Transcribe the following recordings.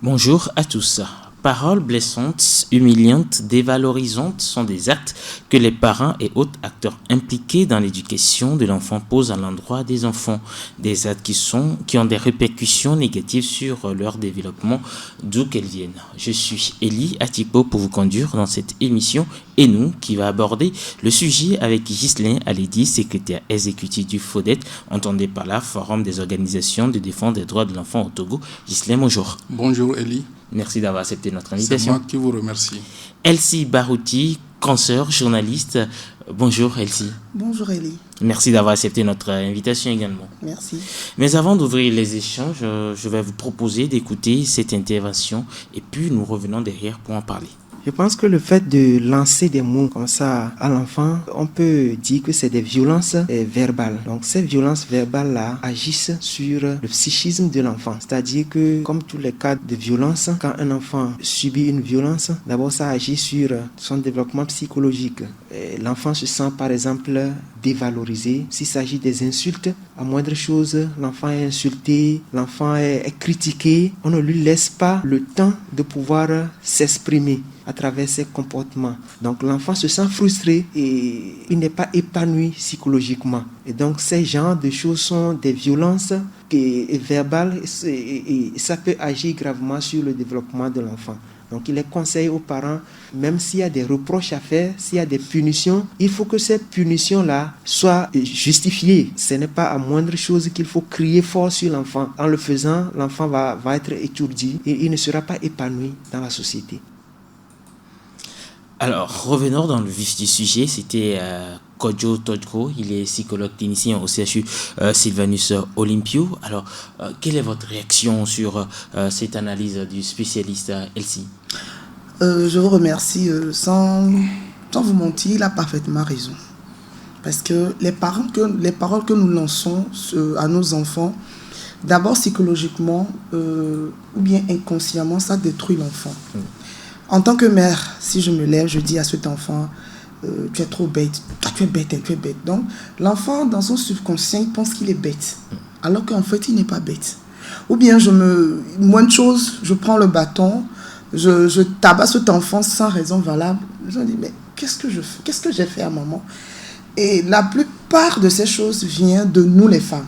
Bonjour à tous. Paroles blessantes, humiliantes, dévalorisantes sont des actes que les parents et autres acteurs impliqués dans l'éducation de l'enfant posent à l'endroit des enfants. Des actes qui ont des répercussions négatives sur leur développement, d'où qu'elles viennent. Je suis Elie Atipo pour vous conduire dans cette émission et nous qui va aborder le sujet avec Ghislain Aledi, secrétaire exécutif du FODET, entendez par là, Forum des organisations de défense des droits de l'enfant au Togo. Ghislain, bonjour. Bonjour Elie. Merci d'avoir accepté notre invitation. C'est moi qui vous remercie. Elsie Barouti, consoeur, journaliste. Bonjour Elsie. Bonjour Elie. Merci d'avoir accepté notre invitation également. Merci. Mais avant d'ouvrir les échanges, je vais vous proposer d'écouter cette intervention et puis nous revenons derrière pour en parler. Je pense que le fait de lancer des mots comme ça à l'enfant, on peut dire que c'est des violences verbales. Donc ces violences verbales-là agissent sur le psychisme de l'enfant. C'est-à-dire que comme tous les cas de violence, quand un enfant subit une violence, d'abord ça agit sur son développement psychologique. L'enfant se sent par exemple dévalorisé. S'il s'agit des insultes, à moindre chose, l'enfant est insulté, l'enfant est critiqué. On ne lui laisse pas le temps de pouvoir s'exprimer à travers ses comportements. Donc l'enfant se sent frustré et il n'est pas épanoui psychologiquement. Et donc ces genres de choses sont des violences verbales et ça peut agir gravement sur le développement de l'enfant. Donc il est conseillé aux parents, même s'il y a des reproches à faire, s'il y a des punitions, il faut que ces punitions-là soient justifiées. Ce n'est pas à moindre chose qu'il faut crier fort sur l'enfant. En le faisant, l'enfant va être étourdi et il ne sera pas épanoui dans la société. Alors, revenons dans le vif du sujet. C'était Kodjo Todko, il est psychologue clinicien au CHU Sylvanus Olympio. Alors, quelle est votre réaction sur cette analyse du spécialiste Elsie? Je vous remercie. Sans vous mentir, il a parfaitement raison. Parce que les paroles que nous lançons à nos enfants, d'abord psychologiquement ou bien inconsciemment, ça détruit l'enfant. En tant que mère, si je me lève, je dis à cet enfant, tu es trop bête, tu es bête, tu es bête. Donc, l'enfant, dans son subconscient, il pense qu'il est bête, alors qu'en fait, il n'est pas bête. Ou bien, moins de choses, je prends le bâton, je tabasse cet enfant sans raison valable. Je me dis, mais qu'est-ce que je fais? Qu'est-ce que j'ai fait à maman? Et la plupart de ces choses viennent de nous, les femmes.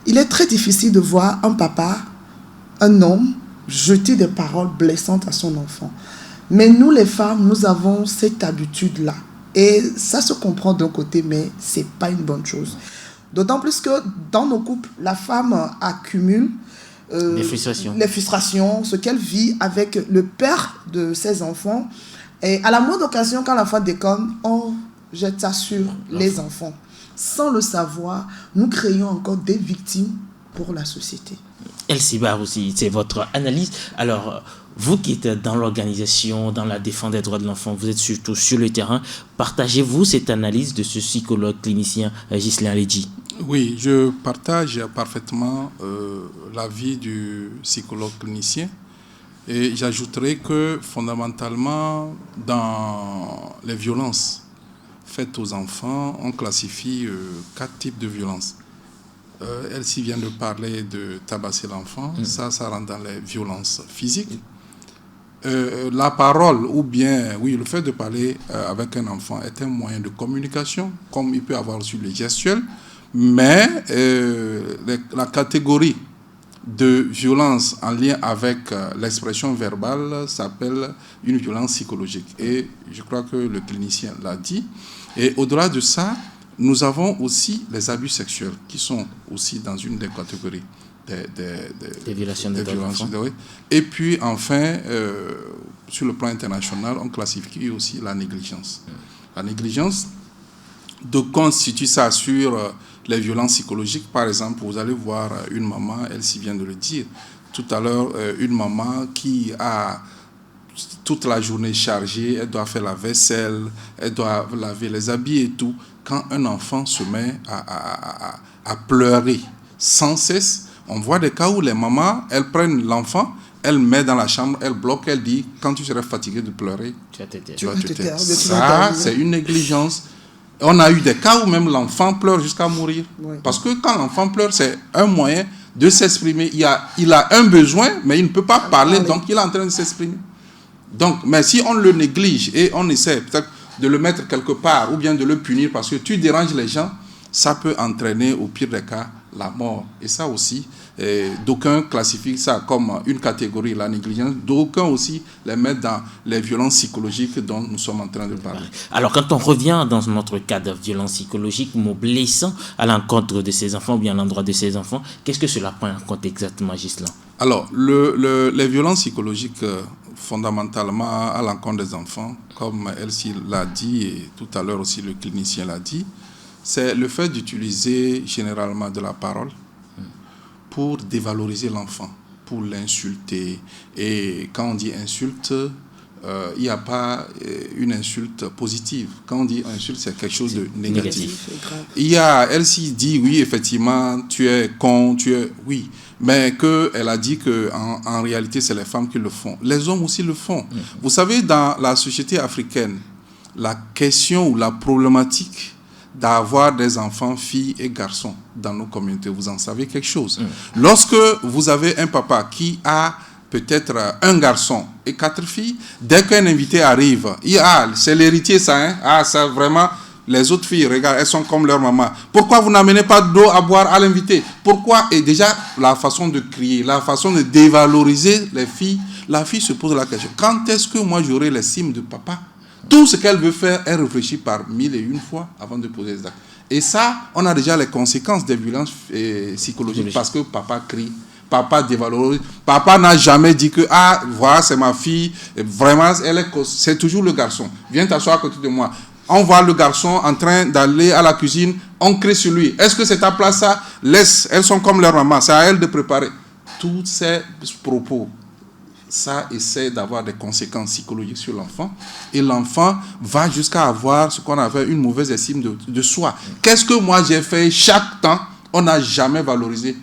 Il est très difficile de voir un papa, un homme, jeter des paroles blessantes à son enfant. Mais nous, les femmes, nous avons cette habitude-là. Et ça se comprend d'un côté, mais ce n'est pas une bonne chose. D'autant plus que dans nos couples, la femme accumule les frustrations, ce qu'elle vit avec le père de ses enfants. Et à la moindre occasion, quand l'enfant déconne, on jette ça sur les enfants. Sans le savoir, nous créons encore des victimes pour la société. Elsie Bar aussi, c'est votre analyse. Alors, vous qui êtes dans l'organisation, dans la défense des droits de l'enfant, vous êtes surtout sur le terrain. Partagez-vous cette analyse de ce psychologue clinicien Ghislain Aledi? Oui, je partage parfaitement l'avis du psychologue clinicien. Et j'ajouterai que fondamentalement, dans les violences faites aux enfants, on classifie 4 types de violences. Elsie vient de parler de tabasser l'enfant, ça rentre dans les violences physiques. La parole ou bien, oui, le fait de parler avec un enfant est un moyen de communication, comme il peut avoir sur les gestuels, mais la catégorie de violence en lien avec l'expression verbale s'appelle une violence psychologique. Et je crois que le clinicien l'a dit. Et au-delà de ça, nous avons aussi les abus sexuels qui sont aussi dans une des catégories des violations des droits de l'enfant. Et puis enfin, sur le plan international, on classifie aussi la négligence. La négligence constitue ça sur les violences psychologiques. Par exemple, vous allez voir une maman, elle s'y vient de le dire tout à l'heure, une maman qui a toute la journée chargée, elle doit faire la vaisselle, elle doit laver les habits et tout. Quand un enfant se met à pleurer sans cesse, on voit des cas où les mamans, elles prennent l'enfant, elles mettent dans la chambre, elles bloquent, elles disent, quand tu seras fatigué de pleurer, tu vas te taire. Ça, c'est une négligence. On a eu des cas où même l'enfant pleure jusqu'à mourir. Oui. Parce que quand l'enfant pleure, c'est un moyen de s'exprimer. Il a un besoin, mais il ne peut pas parler, donc il est en train de s'exprimer. Donc, mais si on le néglige et on essaie peut-être de le mettre quelque part ou bien de le punir parce que tu déranges les gens, ça peut entraîner au pire des cas la mort. Et ça aussi, d'aucuns classifient ça comme une catégorie, la négligence. D'aucuns aussi les mettent dans les violences psychologiques dont nous sommes en train de parler. Alors, quand on revient dans notre cas de violence psychologique, mot blessant à l'encontre de ces enfants ou bien à l'endroit de ces enfants, qu'est-ce que cela prend en compte exactement, Ghislain? Alors, les violences psychologiques, fondamentalement à l'encontre des enfants, comme Elsie l'a dit et tout à l'heure aussi le clinicien l'a dit, c'est le fait d'utiliser généralement de la parole pour dévaloriser l'enfant, pour l'insulter. Et quand on dit insulte, il n'y a pas une insulte positive. Quand on dit insulte, c'est quelque chose de négatif. Il y a, Elsie dit, oui, effectivement, tu es con, oui, mais qu'elle a dit qu'en réalité, c'est les femmes qui le font. Les hommes aussi le font. Vous savez, dans la société africaine, la question ou la problématique d'avoir des enfants, filles et garçons dans nos communautés, vous en savez quelque chose. Lorsque vous avez un papa qui a peut-être un garçon et 4 filles, dès qu'un invité arrive, c'est l'héritier ça, hein? Ça vraiment, les autres filles, regarde, elles sont comme leur maman. Pourquoi vous n'amenez pas d'eau à boire à l'invité? Pourquoi? Et déjà, la façon de crier, la façon de dévaloriser les filles, la fille se pose la question, quand est-ce que moi j'aurai l'estime de papa? Tout ce qu'elle veut faire, elle réfléchit par 1001 fois avant de poser les actes. Et ça, on a déjà les conséquences des violences psychologiques parce que papa crie, papa dévalorise. Papa n'a jamais dit que, voilà, c'est ma fille. Et vraiment, c'est toujours le garçon. Viens t'asseoir à côté de moi. On voit le garçon en train d'aller à la cuisine, on crie sur lui. Est-ce que c'est ta place ça? Laisse, elles sont comme leur maman, c'est à elles de préparer. Tous ces propos, ça essaie d'avoir des conséquences psychologiques sur l'enfant. Et l'enfant va jusqu'à avoir ce qu'on appelle une mauvaise estime de soi. Qu'est-ce que moi j'ai fait chaque temps? On n'a jamais valorisé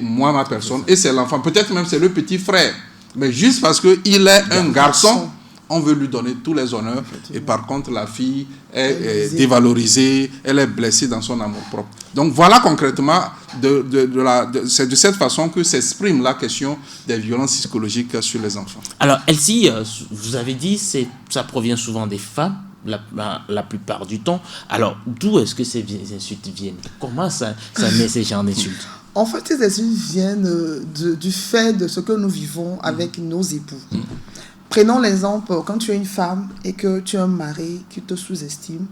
moi, ma personne. Et c'est l'enfant. Peut-être même c'est le petit frère. Mais juste parce qu'il est un garçon, on veut lui donner tous les honneurs. Et par contre, la fille est dévalorisée, elle est blessée dans son amour-propre. Donc voilà concrètement, c'est de cette façon que s'exprime la question des violences psychologiques sur les enfants. Alors Elsie, vous avez dit ça provient souvent des femmes, la plupart du temps. Alors d'où est-ce que ces insultes viennent? Comment ça naît ces genres d'insultes? En fait, ces insultes viennent du fait de ce que nous vivons avec nos époux. Prenons l'exemple, quand tu es une femme et que tu as un mari qui te sous-estime,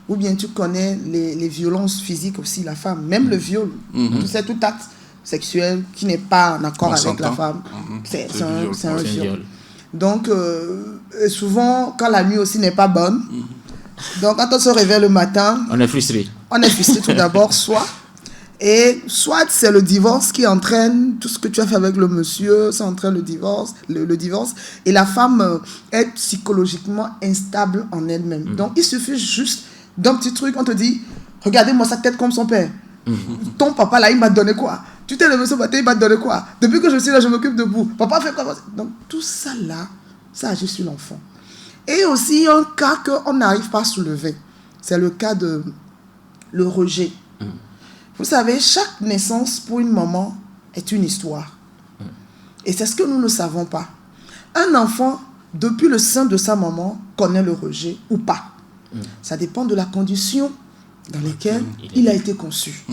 ou bien tu connais les violences physiques aussi, la femme, même le viol, tu sais, tout acte sexuel qui n'est pas en accord avec la femme, c'est un viol. Donc, souvent, quand la nuit aussi n'est pas bonne, donc quand on se réveille le matin, on est frustré. On est frustré tout d'abord, soit c'est le divorce qui entraîne tout ce que tu as fait avec le monsieur, ça entraîne le divorce, et la femme est psychologiquement instable en elle-même. Donc, il suffit juste d'un petit truc, on te dit, regardez-moi sa tête comme son père. Ton papa là, il m'a donné quoi? Tu t'es levé ce matin, il m'a donné quoi? Depuis que je suis là, je m'occupe de vous. Papa fait quoi? Donc, tout ça là, ça agit sur l'enfant. Et aussi, un cas qu'on n'arrive pas à soulever, c'est le cas de le rejet. Vous savez, chaque naissance pour une maman est une histoire. Et c'est ce que nous ne savons pas. Un enfant, depuis le sein de sa maman, connaît le rejet ou pas. Ça dépend de la condition dans laquelle il a été conçu.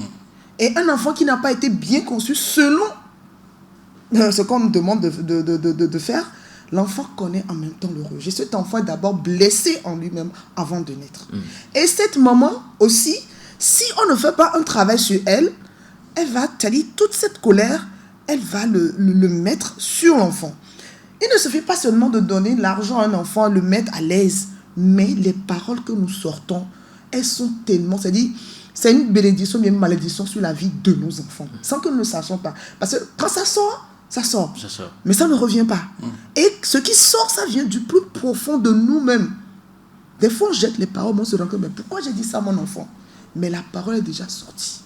Et un enfant qui n'a pas été bien conçu selon ce qu'on nous demande de faire, l'enfant connaît en même temps le rejet. Cet enfant est d'abord blessé en lui-même avant de naître. Et cette maman aussi, si on ne fait pas un travail sur elle, elle va, c'est-à-dire toute cette colère, elle va le mettre sur l'enfant. Il ne suffit pas seulement de donner l'argent à un enfant, le mettre à l'aise, mais les paroles que nous sortons, elles sont tellement, c'est-à-dire, c'est une bénédiction, bien une malédiction sur la vie de nos enfants, sans que nous ne sachions pas. Parce que quand ça sort, ça sort. Mais ça ne revient pas. Et ce qui sort, ça vient du plus profond de nous-mêmes. Des fois, on jette les paroles, on se rend compte, mais pourquoi j'ai dit ça à mon enfant? Mais la parole est déjà sortie.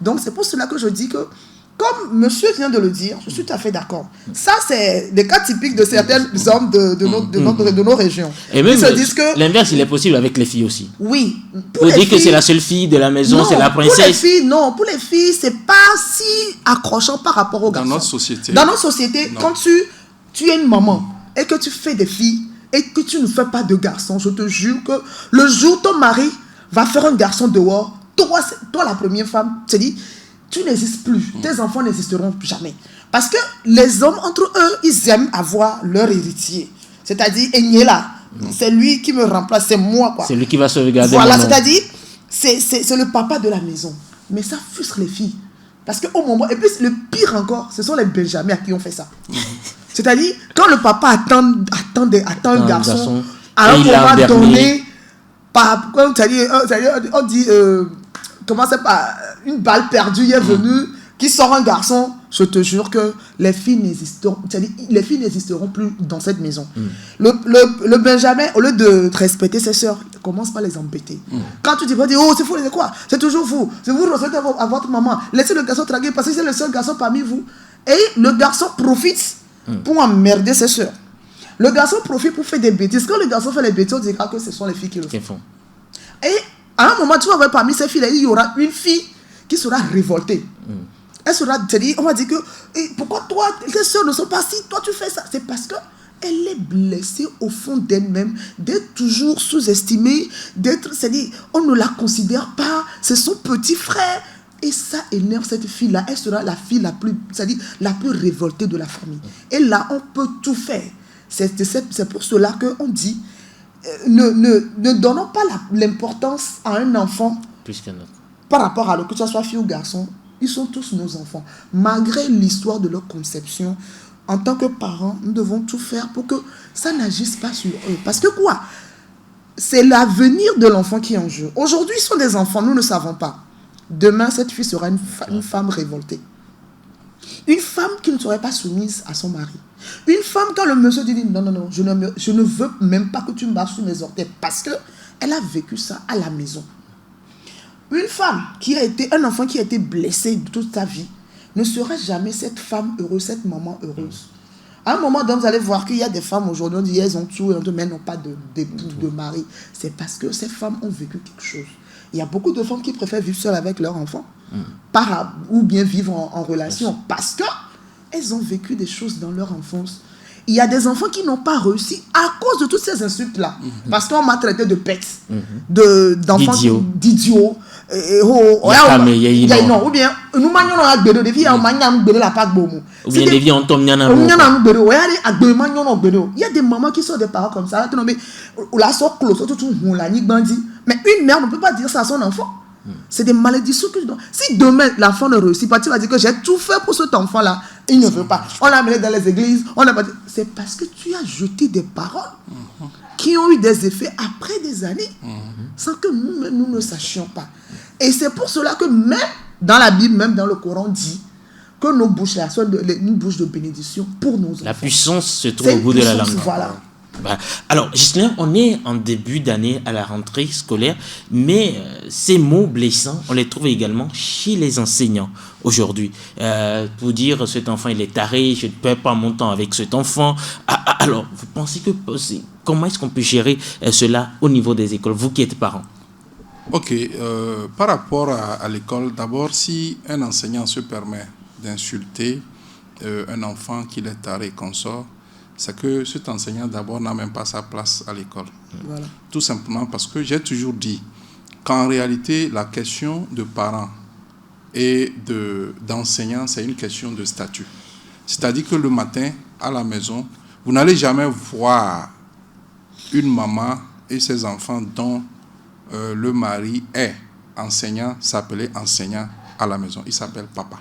Donc, c'est pour cela que je dis que comme monsieur vient de le dire, je suis tout à fait d'accord. Ça, c'est des cas typiques de certains hommes de nos régions. Et même ils se disent que l'inverse, il est possible avec les filles aussi. oui. Pour dire que c'est la seule fille de la maison, non, c'est la princesse. Pour les filles, c'est pas si accrochant par rapport aux garçons. Dans notre société. Dans notre société, non. quand tu es une maman et que tu fais des filles et que tu ne fais pas de garçons, je te jure que le jour où ton mari va faire un garçon dehors, toi la première femme, tu te dis, tu n'existes plus. Tes enfants n'existeront plus jamais. Parce que les hommes, entre eux, ils aiment avoir leur héritier. C'est-à-dire, Enyela, c'est lui qui me remplace, c'est moi, quoi. C'est lui qui va sauvegarder. Voilà, c'est-à-dire, c'est le papa de la maison. Mais ça frustre les filles. Parce qu'au moment... Et puis, le pire encore, ce sont les Benjamins à qui on fait ça. C'est-à-dire, quand le papa attend un garçon, à un moment donné, on dit... comment c'est pas une balle perdue est venue qui sort un garçon, je te jure que les filles n'existeront plus dans cette maison. Le Benjamin, au lieu de respecter ses soeurs, commence par les embêter. Quand tu dis oh c'est fou, c'est quoi, c'est toujours vous, c'est vous recevez à votre maman, laissez le garçon tranquille parce que c'est le seul garçon parmi vous. Et le garçon profite pour emmerder ses soeurs. Le garçon profite pour faire des bêtises. Quand le garçon fait les bêtises, on dira que ce sont les filles qui le font. Et à un moment, tu vas voir parmi ces filles-là, il y aura une fille qui sera révoltée. Elle sera, on va dire que, pourquoi toi, tes soeurs ne sont pas si, toi tu fais ça. C'est parce qu'elle est blessée au fond d'elle-même, d'être toujours sous-estimée, c'est-à-dire, on ne la considère pas, c'est son petit frère. Et ça énerve cette fille-là. Elle sera la fille la plus révoltée de la famille. Et là, on peut tout faire. C'est pour cela qu'on dit, ne donnons pas l'importance à un enfant plus qu'un autre. Par rapport à que ce soit fille ou garçon, ils sont tous nos enfants. Malgré l'histoire de leur conception, en tant que parents, nous devons tout faire pour que ça n'agisse pas sur eux. Parce que quoi? C'est l'avenir de l'enfant qui est en jeu. Aujourd'hui, ils sont des enfants, nous ne savons pas. Demain, cette fille sera une femme révoltée. Une femme qui ne serait pas soumise à son mari. Une femme, quand le monsieur dit non, je ne veux même pas que tu marches sous mes orteils parce qu'elle a vécu ça à la maison. Une femme un enfant qui a été blessé toute sa vie ne sera jamais cette femme heureuse, cette maman heureuse. À un moment donné, vous allez voir qu'il y a des femmes aujourd'hui, on dit elles ont tout, mais elles n'ont pas de mari. C'est parce que ces femmes ont vécu quelque chose. Il y a beaucoup de femmes qui préfèrent vivre seules avec leurs enfants ou bien vivre en relation parce qu'elles ont vécu des choses dans leur enfance. Il y a des enfants qui n'ont pas réussi à cause de toutes ces insultes-là. Parce qu'on m'a traité de pète, d'enfants d'idiots. Ou bien nous manions à des filles à la Pâque Bomo. Ou bien des filles en tombe. Il y a des mamans qui sont des parents comme ça. Mais une mère ne peut pas dire ça à son enfant. C'est des malédictions que je dois. Si demain l'enfant ne réussit pas, tu vas dire que j'ai tout fait pour cet enfant-là. Il ne veut pas. On l'a amené dans les églises. C'est parce que tu as jeté des paroles qui ont eu des effets après des années sans que nous ne sachions pas. Et c'est pour cela que même dans la Bible, même dans le Coran, dit que nos bouches là sont une bouche de bénédiction pour nos enfants. La puissance se trouve au bout de la langue. Voilà. Alors, Ghislain, on est en début d'année à la rentrée scolaire, mais ces mots blessants, on les trouve également chez les enseignants aujourd'hui. Pour dire, cet enfant, il est taré, je ne perds pas mon temps avec cet enfant. Alors, vous pensez que comment est-ce qu'on peut gérer cela au niveau des écoles, vous qui êtes parents? Ok, par rapport à l'école, d'abord, si un enseignant se permet d'insulter un enfant qu'il est taré consort, c'est que cet enseignant d'abord n'a même pas sa place à l'école. Voilà. Tout simplement parce que j'ai toujours dit qu'en réalité, la question de parents et d'enseignants, c'est une question de statut. C'est-à-dire que le matin, à la maison, vous n'allez jamais voir une maman et ses enfants dont le mari est enseignant, s'appeler enseignant à la maison. Il s'appelle papa.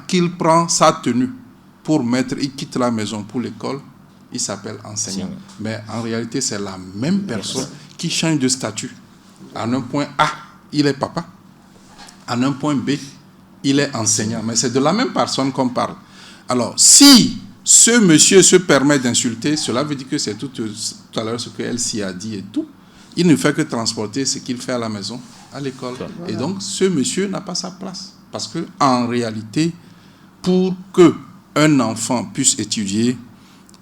Qu'il prend sa tenue pour il quitte la maison pour l'école, il s'appelle enseignant. Mais en réalité, c'est la même personne qui change de statut. À un point A, il est papa. À un point B, il est enseignant. Mais c'est de la même personne qu'on parle. Alors, si ce monsieur se permet d'insulter, cela veut dire que c'est tout à l'heure ce qu'elle s'y a dit et tout. Il ne fait que transporter ce qu'il fait à la maison, à l'école. Voilà. Et donc, ce monsieur n'a pas sa place. Parce que en réalité, pour que un enfant puisse étudier,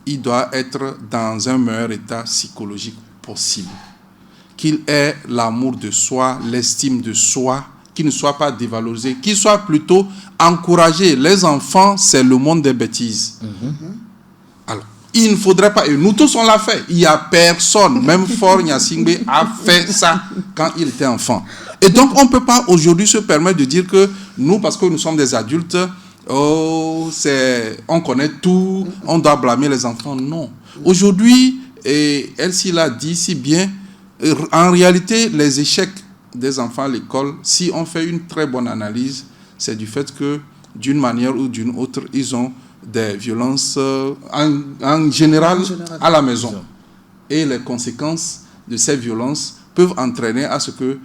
il doit être dans un meilleur état psychologique possible. Qu'il ait l'amour de soi, l'estime de soi, qu'il ne soit pas dévalorisé, qu'il soit plutôt encouragé. Les enfants, c'est le monde des bêtises. Alors, il ne faudrait pas, et nous tous on l'a fait, il n'y a personne, même Faure Gnassingbé a fait ça quand il était enfant. Et donc on ne peut pas aujourd'hui se permettre de dire que nous, parce que nous sommes des adultes, on connaît tout, on doit blâmer les enfants. Non. Aujourd'hui, et Elsie l'a dit si bien, en réalité, les échecs des enfants à l'école, si on fait une très bonne analyse, c'est du fait que, d'une manière ou d'une autre, ils ont des violences en général à la maison. Et les conséquences de ces violences peuvent entraîner à ce que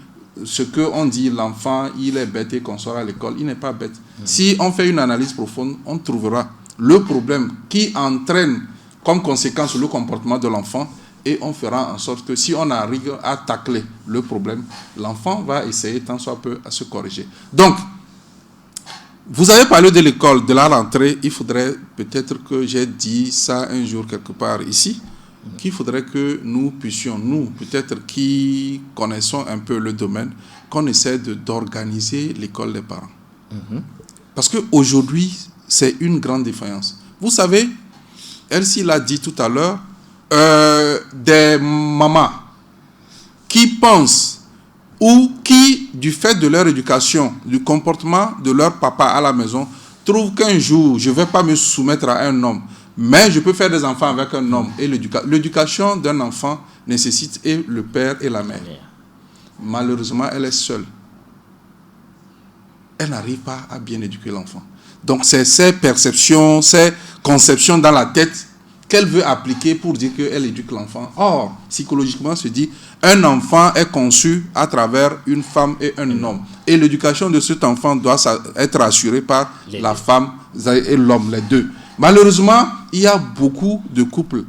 on dit, l'enfant, il est bête et qu'on sort à l'école, il n'est pas bête. Si on fait une analyse profonde, on trouvera le problème qui entraîne comme conséquence le comportement de l'enfant, et on fera en sorte que si on arrive à tacler le problème, l'enfant va essayer tant soit peu à se corriger. Donc, vous avez parlé de l'école, de la rentrée. Il faudrait peut-être que j'ai dit ça un jour quelque part ici, qu'il faudrait que nous puissions, nous peut-être qui connaissons un peu le domaine, qu'on essaie d'organiser l'école des parents. Parce qu'aujourd'hui, c'est une grande défaillance. Vous savez, Elsie l'a dit tout à l'heure, des mamans qui pensent ou qui, du fait de leur éducation, du comportement de leur papa à la maison, trouvent qu'un jour, je ne vais pas me soumettre à un homme, mais je peux faire des enfants avec un homme. Et l'éducation d'un enfant nécessite et le père et la mère. Malheureusement, elle est seule. Elle n'arrive pas à bien éduquer l'enfant. Donc, c'est ces perceptions, ces conceptions dans la tête qu'elle veut appliquer pour dire qu'elle éduque l'enfant. Or, psychologiquement, se dit, un enfant est conçu à travers une femme et un homme. Et l'éducation de cet enfant doit être assurée par la femme et l'homme, les deux. Malheureusement, il y a beaucoup de couples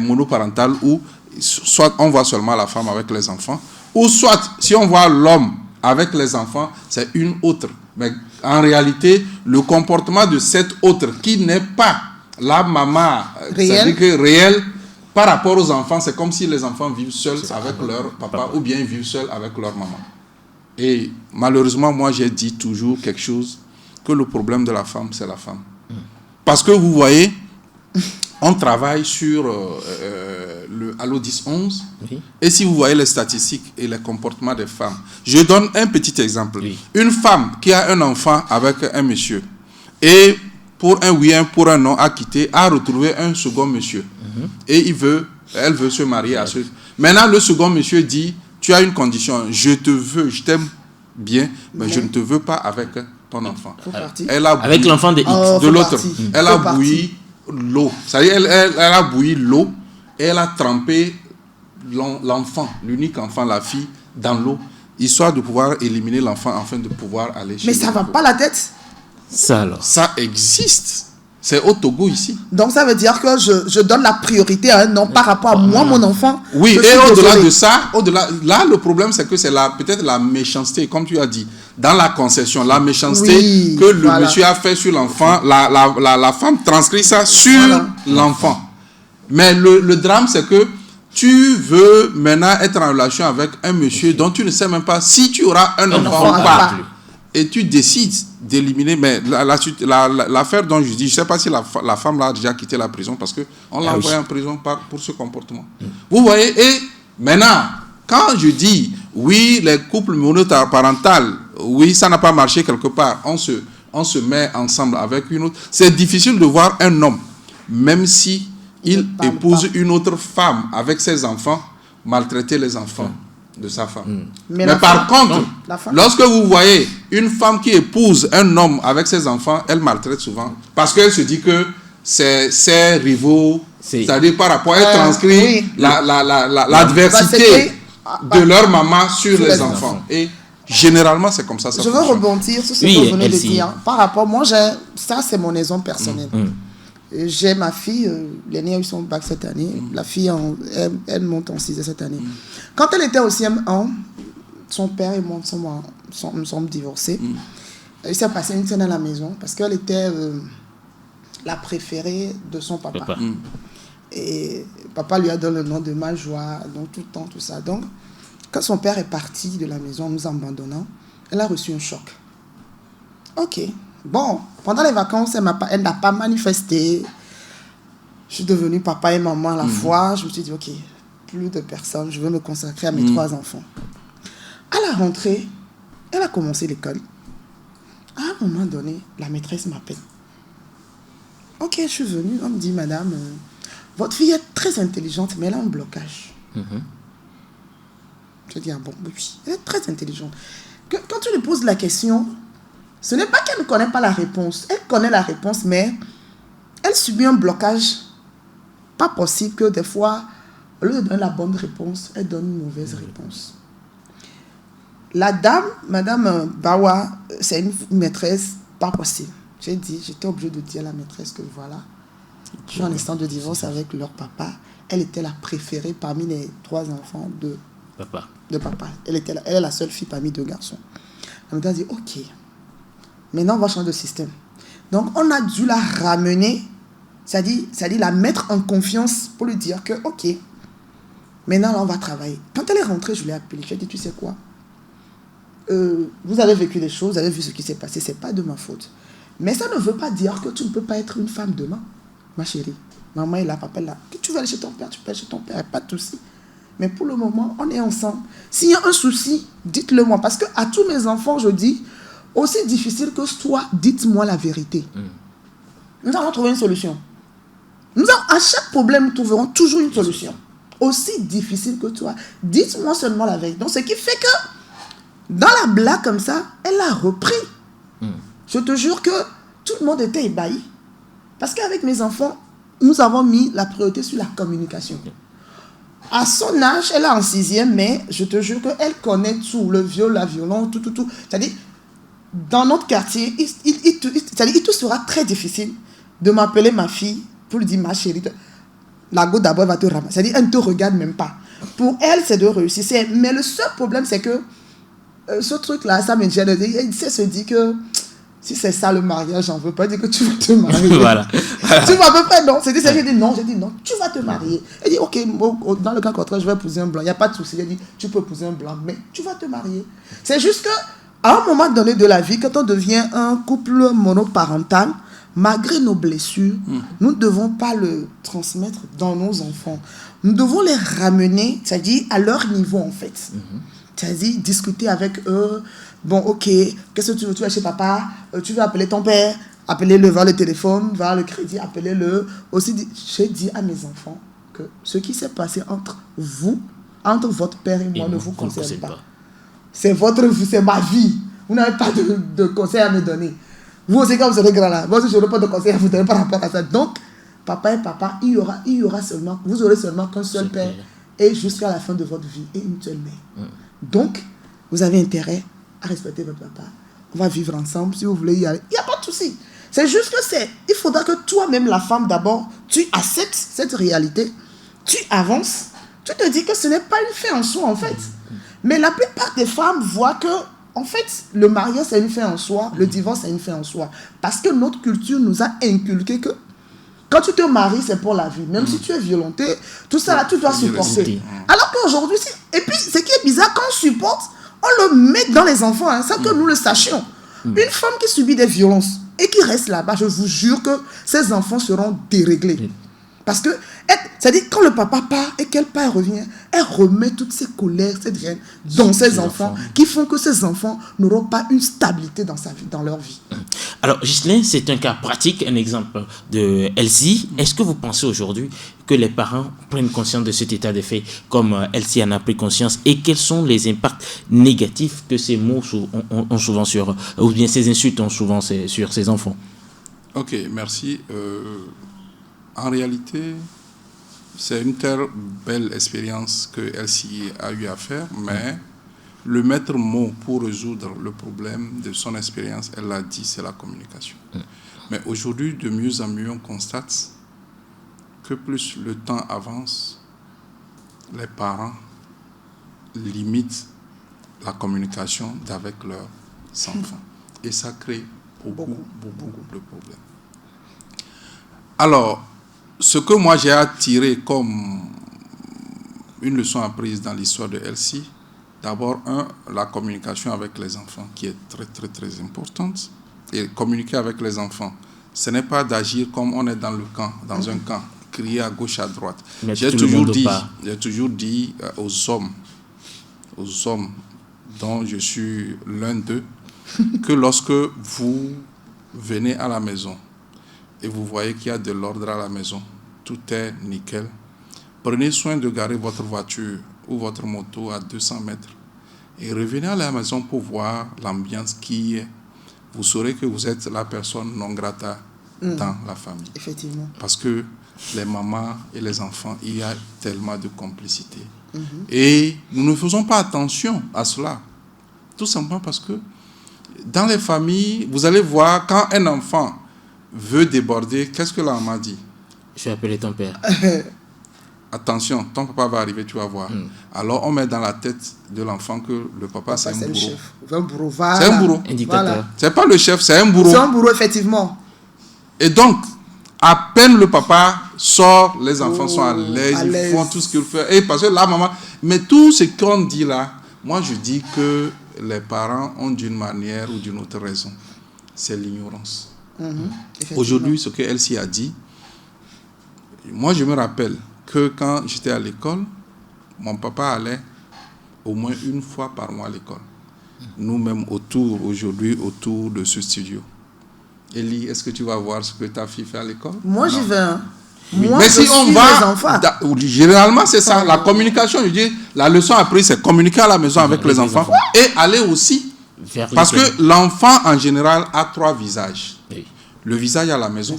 monoparentaux où soit on voit seulement la femme avec les enfants, ou soit, si on voit l'homme avec les enfants, c'est une autre. Mais en réalité, le comportement de cette autre qui n'est pas la maman, c'est-à-dire que réelle, par rapport aux enfants, c'est comme si les enfants vivent seuls avec leur papa ou bien vivent seuls avec leur maman. Et malheureusement, moi j'ai dit toujours quelque chose, que le problème de la femme, c'est la femme. Parce que vous voyez, on travaille sur le Allo 10-11, et si vous voyez les statistiques et les comportements des femmes, je donne un petit exemple. Une femme qui a un enfant avec un monsieur, et pour un oui, pour un non, a quitté, a retrouvé un second monsieur. Et elle veut se marier à ce. Maintenant, le second monsieur dit, tu as une condition, je te veux, je t'aime bien, mais je ne te veux pas avec ton enfant. Elle a avec l'enfant de X. De l'autre. Elle a bouilli l'eau. C'est-à-dire, elle a bouilli l'eau et elle a trempé l'enfant, l'unique enfant, la fille, dans l'eau, histoire de pouvoir éliminer l'enfant afin de pouvoir aller chez. Mais ça ne va pas la tête? Ça alors. Ça existe. C'est au Togo ici. Donc ça veut dire que je donne la priorité à un homme par rapport à moi, mon enfant. Oui, et au-delà de ça, là le problème c'est que c'est peut-être la méchanceté, comme tu as dit, dans la conception, la méchanceté que le monsieur a fait sur l'enfant, la femme transcrit ça sur l'enfant. Mais le drame c'est que tu veux maintenant être en relation avec un monsieur dont tu ne sais même pas si tu auras un enfant ou pas. Et tu décides d'éliminer, mais l'affaire dont je dis, je ne sais pas si la femme là a déjà quitté la prison parce qu'on l'a envoyée en prison pour ce comportement. Vous voyez, et maintenant, quand je dis, oui, les couples monoparentaux, oui, ça n'a pas marché quelque part, on se met ensemble avec une autre, c'est difficile de voir un homme, même si il épouse une autre femme avec ses enfants, maltraiter les enfants de sa femme. Mais par contre, lorsque vous voyez une femme qui épouse un homme avec ses enfants, elle maltraite souvent parce qu'elle se dit que ses rivaux, c'est-à-dire par rapport à elle transcrit l'adversité de leur maman sur les enfants. Et généralement, c'est comme ça. Je veux rebondir sur ce que vous venez de dire. Par rapport, moi, ça c'est mon exemple personnelle. J'ai ma fille, l'aînée a eu son bac cette année, la fille, elle monte en 6e cette année. Quand elle était au CM1, son père et moi nous sommes divorcés. Il s'est passé une scène à la maison parce qu'elle était la préférée de son papa. Et papa lui a donné le nom de Majoie, donc tout le temps, tout ça. Donc, quand son père est parti de la maison en nous abandonnant, elle a reçu un choc. Ok. Bon, pendant les vacances, elle n'a pas manifesté. Je suis devenue papa et maman à la fois. Je me suis dit, ok, plus de personnes, je veux me consacrer à mes 3 enfants. À la rentrée, elle a commencé l'école. À un moment donné, la maîtresse m'appelle. Ok, je suis venue. On me dit, madame, votre fille est très intelligente, mais elle a un blocage. Je dis, ah bon, oui, elle est très intelligente. Quand tu lui poses la question, ce n'est pas qu'elle ne connaît pas la réponse. Elle connaît la réponse, mais elle subit un blocage. Pas possible que des fois, au lieu de donner la bonne réponse, elle donne une mauvaise réponse. La dame, Madame Bawa, c'est une maîtresse pas possible. J'étais obligée de dire à la maîtresse que voilà, je suis en instant de divorce avec leur papa. Elle était la préférée parmi les 3 enfants de papa. Elle est la seule fille parmi 2 garçons. La maîtresse a dit, ok, maintenant on va changer de système. Donc on a dû la ramener, c'est-à-dire la mettre en confiance pour lui dire que ok, maintenant là on va travailler. Quand elle est rentrée, je l'ai appelée, je lui ai dit, tu sais quoi, vous avez vécu des choses, vous avez vu ce qui s'est passé, c'est pas de ma faute. Mais ça ne veut pas dire que tu ne peux pas être une femme demain, ma chérie. Maman est là, papa est là. Que tu veux aller chez ton père, tu peux aller chez ton père, pas de souci. Mais pour le moment, on est ensemble. S'il y a un souci, dites-le moi. Parce qu'à tous mes enfants, je dis, aussi difficile que toi, dites-moi la vérité. Nous allons trouver une solution. À chaque problème, nous trouverons toujours une solution. Aussi difficile que toi, dites-moi seulement la vérité. Donc, ce qui fait que, dans la blague comme ça, elle a repris. Je te jure que tout le monde était ébahi. Parce qu'avec mes enfants, nous avons mis la priorité sur la communication. À son âge, elle est en 6e, mais je te jure qu'elle connaît tout, le viol, la violence, tout. C'est-à-dire, dans notre quartier, il te sera très difficile de m'appeler ma fille pour lui dire, ma chérie, la go d'abord va te ramasser. C'est-à-dire, elle ne te regarde même pas. Pour elle, c'est de réussir. Mais le seul problème, c'est que ce truc-là, ça me gêne. Elle se dit que si c'est ça le mariage, j'en veux pas dire que tu vas te marier. Voilà. Tu vas à peu près, non. J'ai dit non, tu vas te marier. Elle dit, ok, dans le cas contraire, je vais épouser un blanc. Il n'y a pas de souci. Elle dit, tu peux épouser un blanc, mais tu vas te marier. C'est juste que, à un moment donné de la vie, quand on devient un couple monoparental, malgré nos blessures, nous ne devons pas le transmettre dans nos enfants. Nous devons les ramener, c'est-à-dire à leur niveau, en fait. C'est-à-dire discuter avec eux. Bon, ok, qu'est-ce que tu veux? Tu vas chez papa, tu veux appeler ton père, appelez-le vers le téléphone, vers le crédit, appelez-le. Aussi, j'ai dit à mes enfants que ce qui s'est passé entre vous, entre votre père et moi, ne vous concerne pas. C'est votre vie, c'est ma vie. Vous n'avez pas de conseils à me donner. Vous aussi, quand vous serez grand là, moi aussi, je n'aurai pas de conseils à vous donner par rapport à ça. Donc, papa et papa, il y aura seulement, vous aurez seulement qu'un seul père et jusqu'à la fin de votre vie et une seule mère. Donc, vous avez intérêt à respecter votre papa. On va vivre ensemble si vous voulez y aller. Il n'y a pas de souci. C'est juste que il faudra que toi-même, la femme, d'abord, tu acceptes cette réalité, tu avances, tu te dis que ce n'est pas une fin en soi, en fait. Mais la plupart des femmes voient que, en fait, le mariage, c'est une fin en soi, le divorce, c'est une fin en soi. Parce que notre culture nous a inculqué que quand tu te maries, c'est pour la vie. Même si tu es violenté, tout ça là, tu dois supporter. Alors qu'aujourd'hui, et puis, ce qui est bizarre, quand on supporte, on le met dans les enfants, hein, sans que nous le sachions. Une femme qui subit des violences et qui reste là-bas, je vous jure que ses enfants seront déréglés. Parce que, c'est-à-dire, quand le papa part et qu'elle part et revient, elle remet toutes ses colères, cette haine dans ses enfants, qui font que ces enfants n'auront pas une stabilité dans sa vie, dans leur vie. Alors, Ghislaine, c'est un cas pratique, un exemple de Elsie. Est-ce que vous pensez aujourd'hui que les parents prennent conscience de cet état de fait, comme Elsie en a pris conscience, et quels sont les impacts négatifs que ces mots ont souvent sur, ou bien ces insultes ont souvent sur ces enfants? Ok, merci. En réalité, c'est une telle belle expérience que Elsie a eu à faire, mais le maître mot pour résoudre le problème de son expérience, elle l'a dit, c'est la communication. Mais aujourd'hui, de mieux en mieux, on constate que plus le temps avance, les parents limitent la communication avec leurs enfants. Et ça crée beaucoup de problèmes. Alors, ce que moi j'ai attiré comme une leçon apprise dans l'histoire de Elsie, d'abord, la communication avec les enfants qui est très, très, très importante. Et communiquer avec les enfants, ce n'est pas d'agir comme on est dans le camp, dans un camp, crier à gauche, à droite. J'ai toujours dit aux hommes dont je suis l'un d'eux, que lorsque vous venez à la maison et vous voyez qu'il y a de l'ordre à la maison, tout est nickel, prenez soin de garer votre voiture ou votre moto à 200 mètres et revenez à la maison pour voir l'ambiance qui est. Vous saurez que vous êtes la personne non grata dans la famille. Effectivement. Parce que les mamans et les enfants, il y a tellement de complicité. Et nous ne faisons pas attention à cela. Tout simplement parce que dans les familles, vous allez voir, quand un enfant veut déborder, qu'est-ce que la maman dit? Je vais appeler ton père. Attention, ton papa va arriver, tu vas voir. Alors, on met dans la tête de l'enfant que le papa, c'est un bourreau. C'est un bourreau. Voilà. C'est un bourreau. Un dictateur. Voilà. C'est pas le chef, c'est un bourreau. C'est un bourreau, effectivement. Et donc, à peine le papa sort, les enfants sont à l'aise, ils font tout ce qu'ils font. Et parce que la maman... Mais tout ce qu'on dit là, moi je dis que les parents ont d'une manière ou d'une autre raison. C'est l'ignorance. Aujourd'hui, ce que Elsie a dit, moi je me rappelle que quand j'étais à l'école, mon papa allait au moins une fois par mois à l'école. Nous-mêmes aujourd'hui, autour de ce studio. Elie, est-ce que tu vas voir ce que ta fille fait à l'école? Moi, j'y vais. Moi, mais si on va, généralement c'est ça, la communication, je dis, la leçon apprise, c'est communiquer à la maison avec les enfants et aller aussi, parce que l'enfant en général a 3 visages. Oui. Le visage à la maison,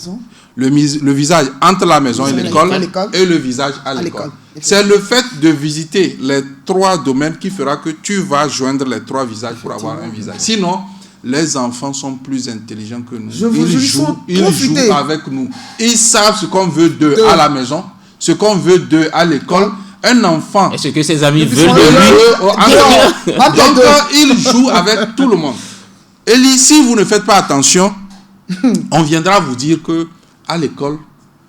le visage entre la maison et l'école, et le visage à l'école. C'est le fait de visiter les 3 domaines qui fera que tu vas joindre les 3 visages pour avoir un visage. Sinon, les enfants sont plus intelligents que nous. Ils jouent avec nous. Ils savent ce qu'on veut d'eux à la maison, ce qu'on veut d'eux à l'école. Un enfant... Et ce que ses amis veulent de lui. Donc, il joue avec tout le monde. Et si vous ne faites pas attention, on viendra vous dire que à l'école,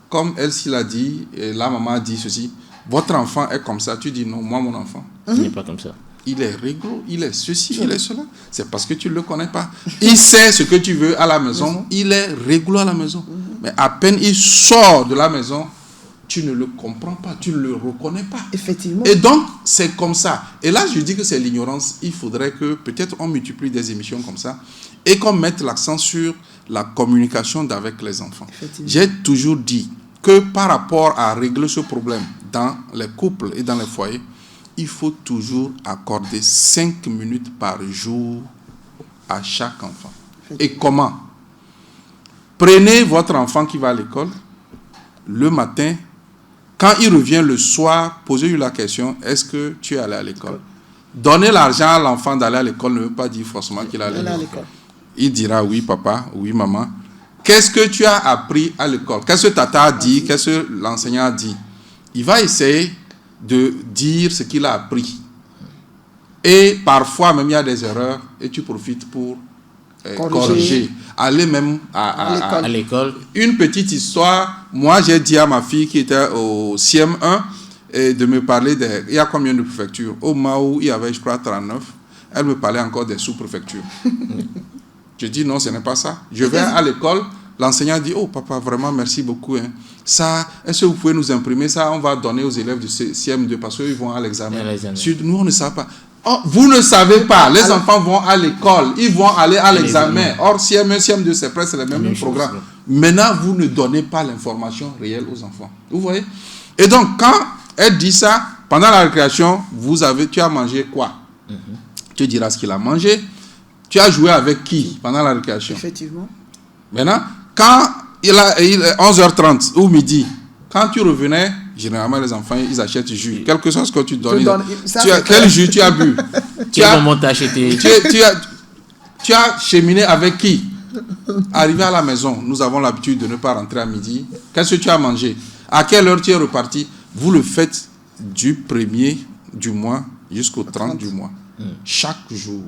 comme Elsie l'a dit, et la maman a dit ceci, votre enfant est comme ça. Tu dis non, moi mon enfant. Il n'est pas comme ça. Il est réglo, il est ceci, il est cela. C'est parce que tu ne le connais pas. Il sait ce que tu veux à la maison. Il est réglo à la maison. Mais à peine il sort de la maison, tu ne le comprends pas, tu ne le reconnais pas. Effectivement. Et donc, c'est comme ça. Et là, je dis que c'est l'ignorance. Il faudrait que peut-être on multiplie des émissions comme ça et qu'on mette l'accent sur la communication avec les enfants. J'ai toujours dit que par rapport à régler ce problème dans les couples et dans les foyers, il faut toujours accorder 5 minutes par jour à chaque enfant. Et comment? Prenez votre enfant qui va à l'école le matin. Quand il revient le soir, posez-lui la question, est-ce que tu es allé à l'école? Donner l'argent à l'enfant d'aller à l'école ne veut pas dire forcément qu'il est allé à l'école. Il dira oui papa, oui maman. Qu'est-ce que tu as appris à l'école? Qu'est-ce que tata a dit? Qu'est-ce que l'enseignant a dit? Il va essayer de dire ce qu'il a appris. Et parfois même il y a des erreurs et tu profites pour corriger. Aller même à l'école. Une petite histoire, moi j'ai dit à ma fille qui était au CM1 et de me parler il y a combien de préfectures? Au Mao, il y avait je crois 39. Elle me parlait encore des sous-préfectures. Je dis non, ce n'est pas ça. Je vais à l'école, l'enseignant dit, oh papa, vraiment merci beaucoup. Hein. Ça, est-ce que vous pouvez nous imprimer ça? On va donner aux élèves du CM2 parce qu'ils vont à l'examen. Nous, on ne sait pas. Oh, vous ne savez pas, les enfants vont à l'école, ils vont aller à l'examen. Or, CM1, CM2, c'est presque le même programme. Maintenant, vous ne donnez pas l'information réelle aux enfants. Vous voyez? Et donc, quand elle dit ça, pendant la récréation, tu as mangé quoi? Tu diras ce qu'il a mangé. Tu as joué avec qui pendant la récréation? Effectivement. Maintenant, quand il est 11h30 ou midi, quand tu revenais, généralement les enfants, ils achètent du jus. Quelque chose que tu donnes. Quel jus tu as bu? Tu as cheminé avec qui? Arrivé à la maison, nous avons l'habitude de ne pas rentrer à midi. Qu'est-ce que tu as mangé? À quelle heure tu es reparti? Vous le faites du 1er du mois jusqu'au 30 du mois. Chaque jour.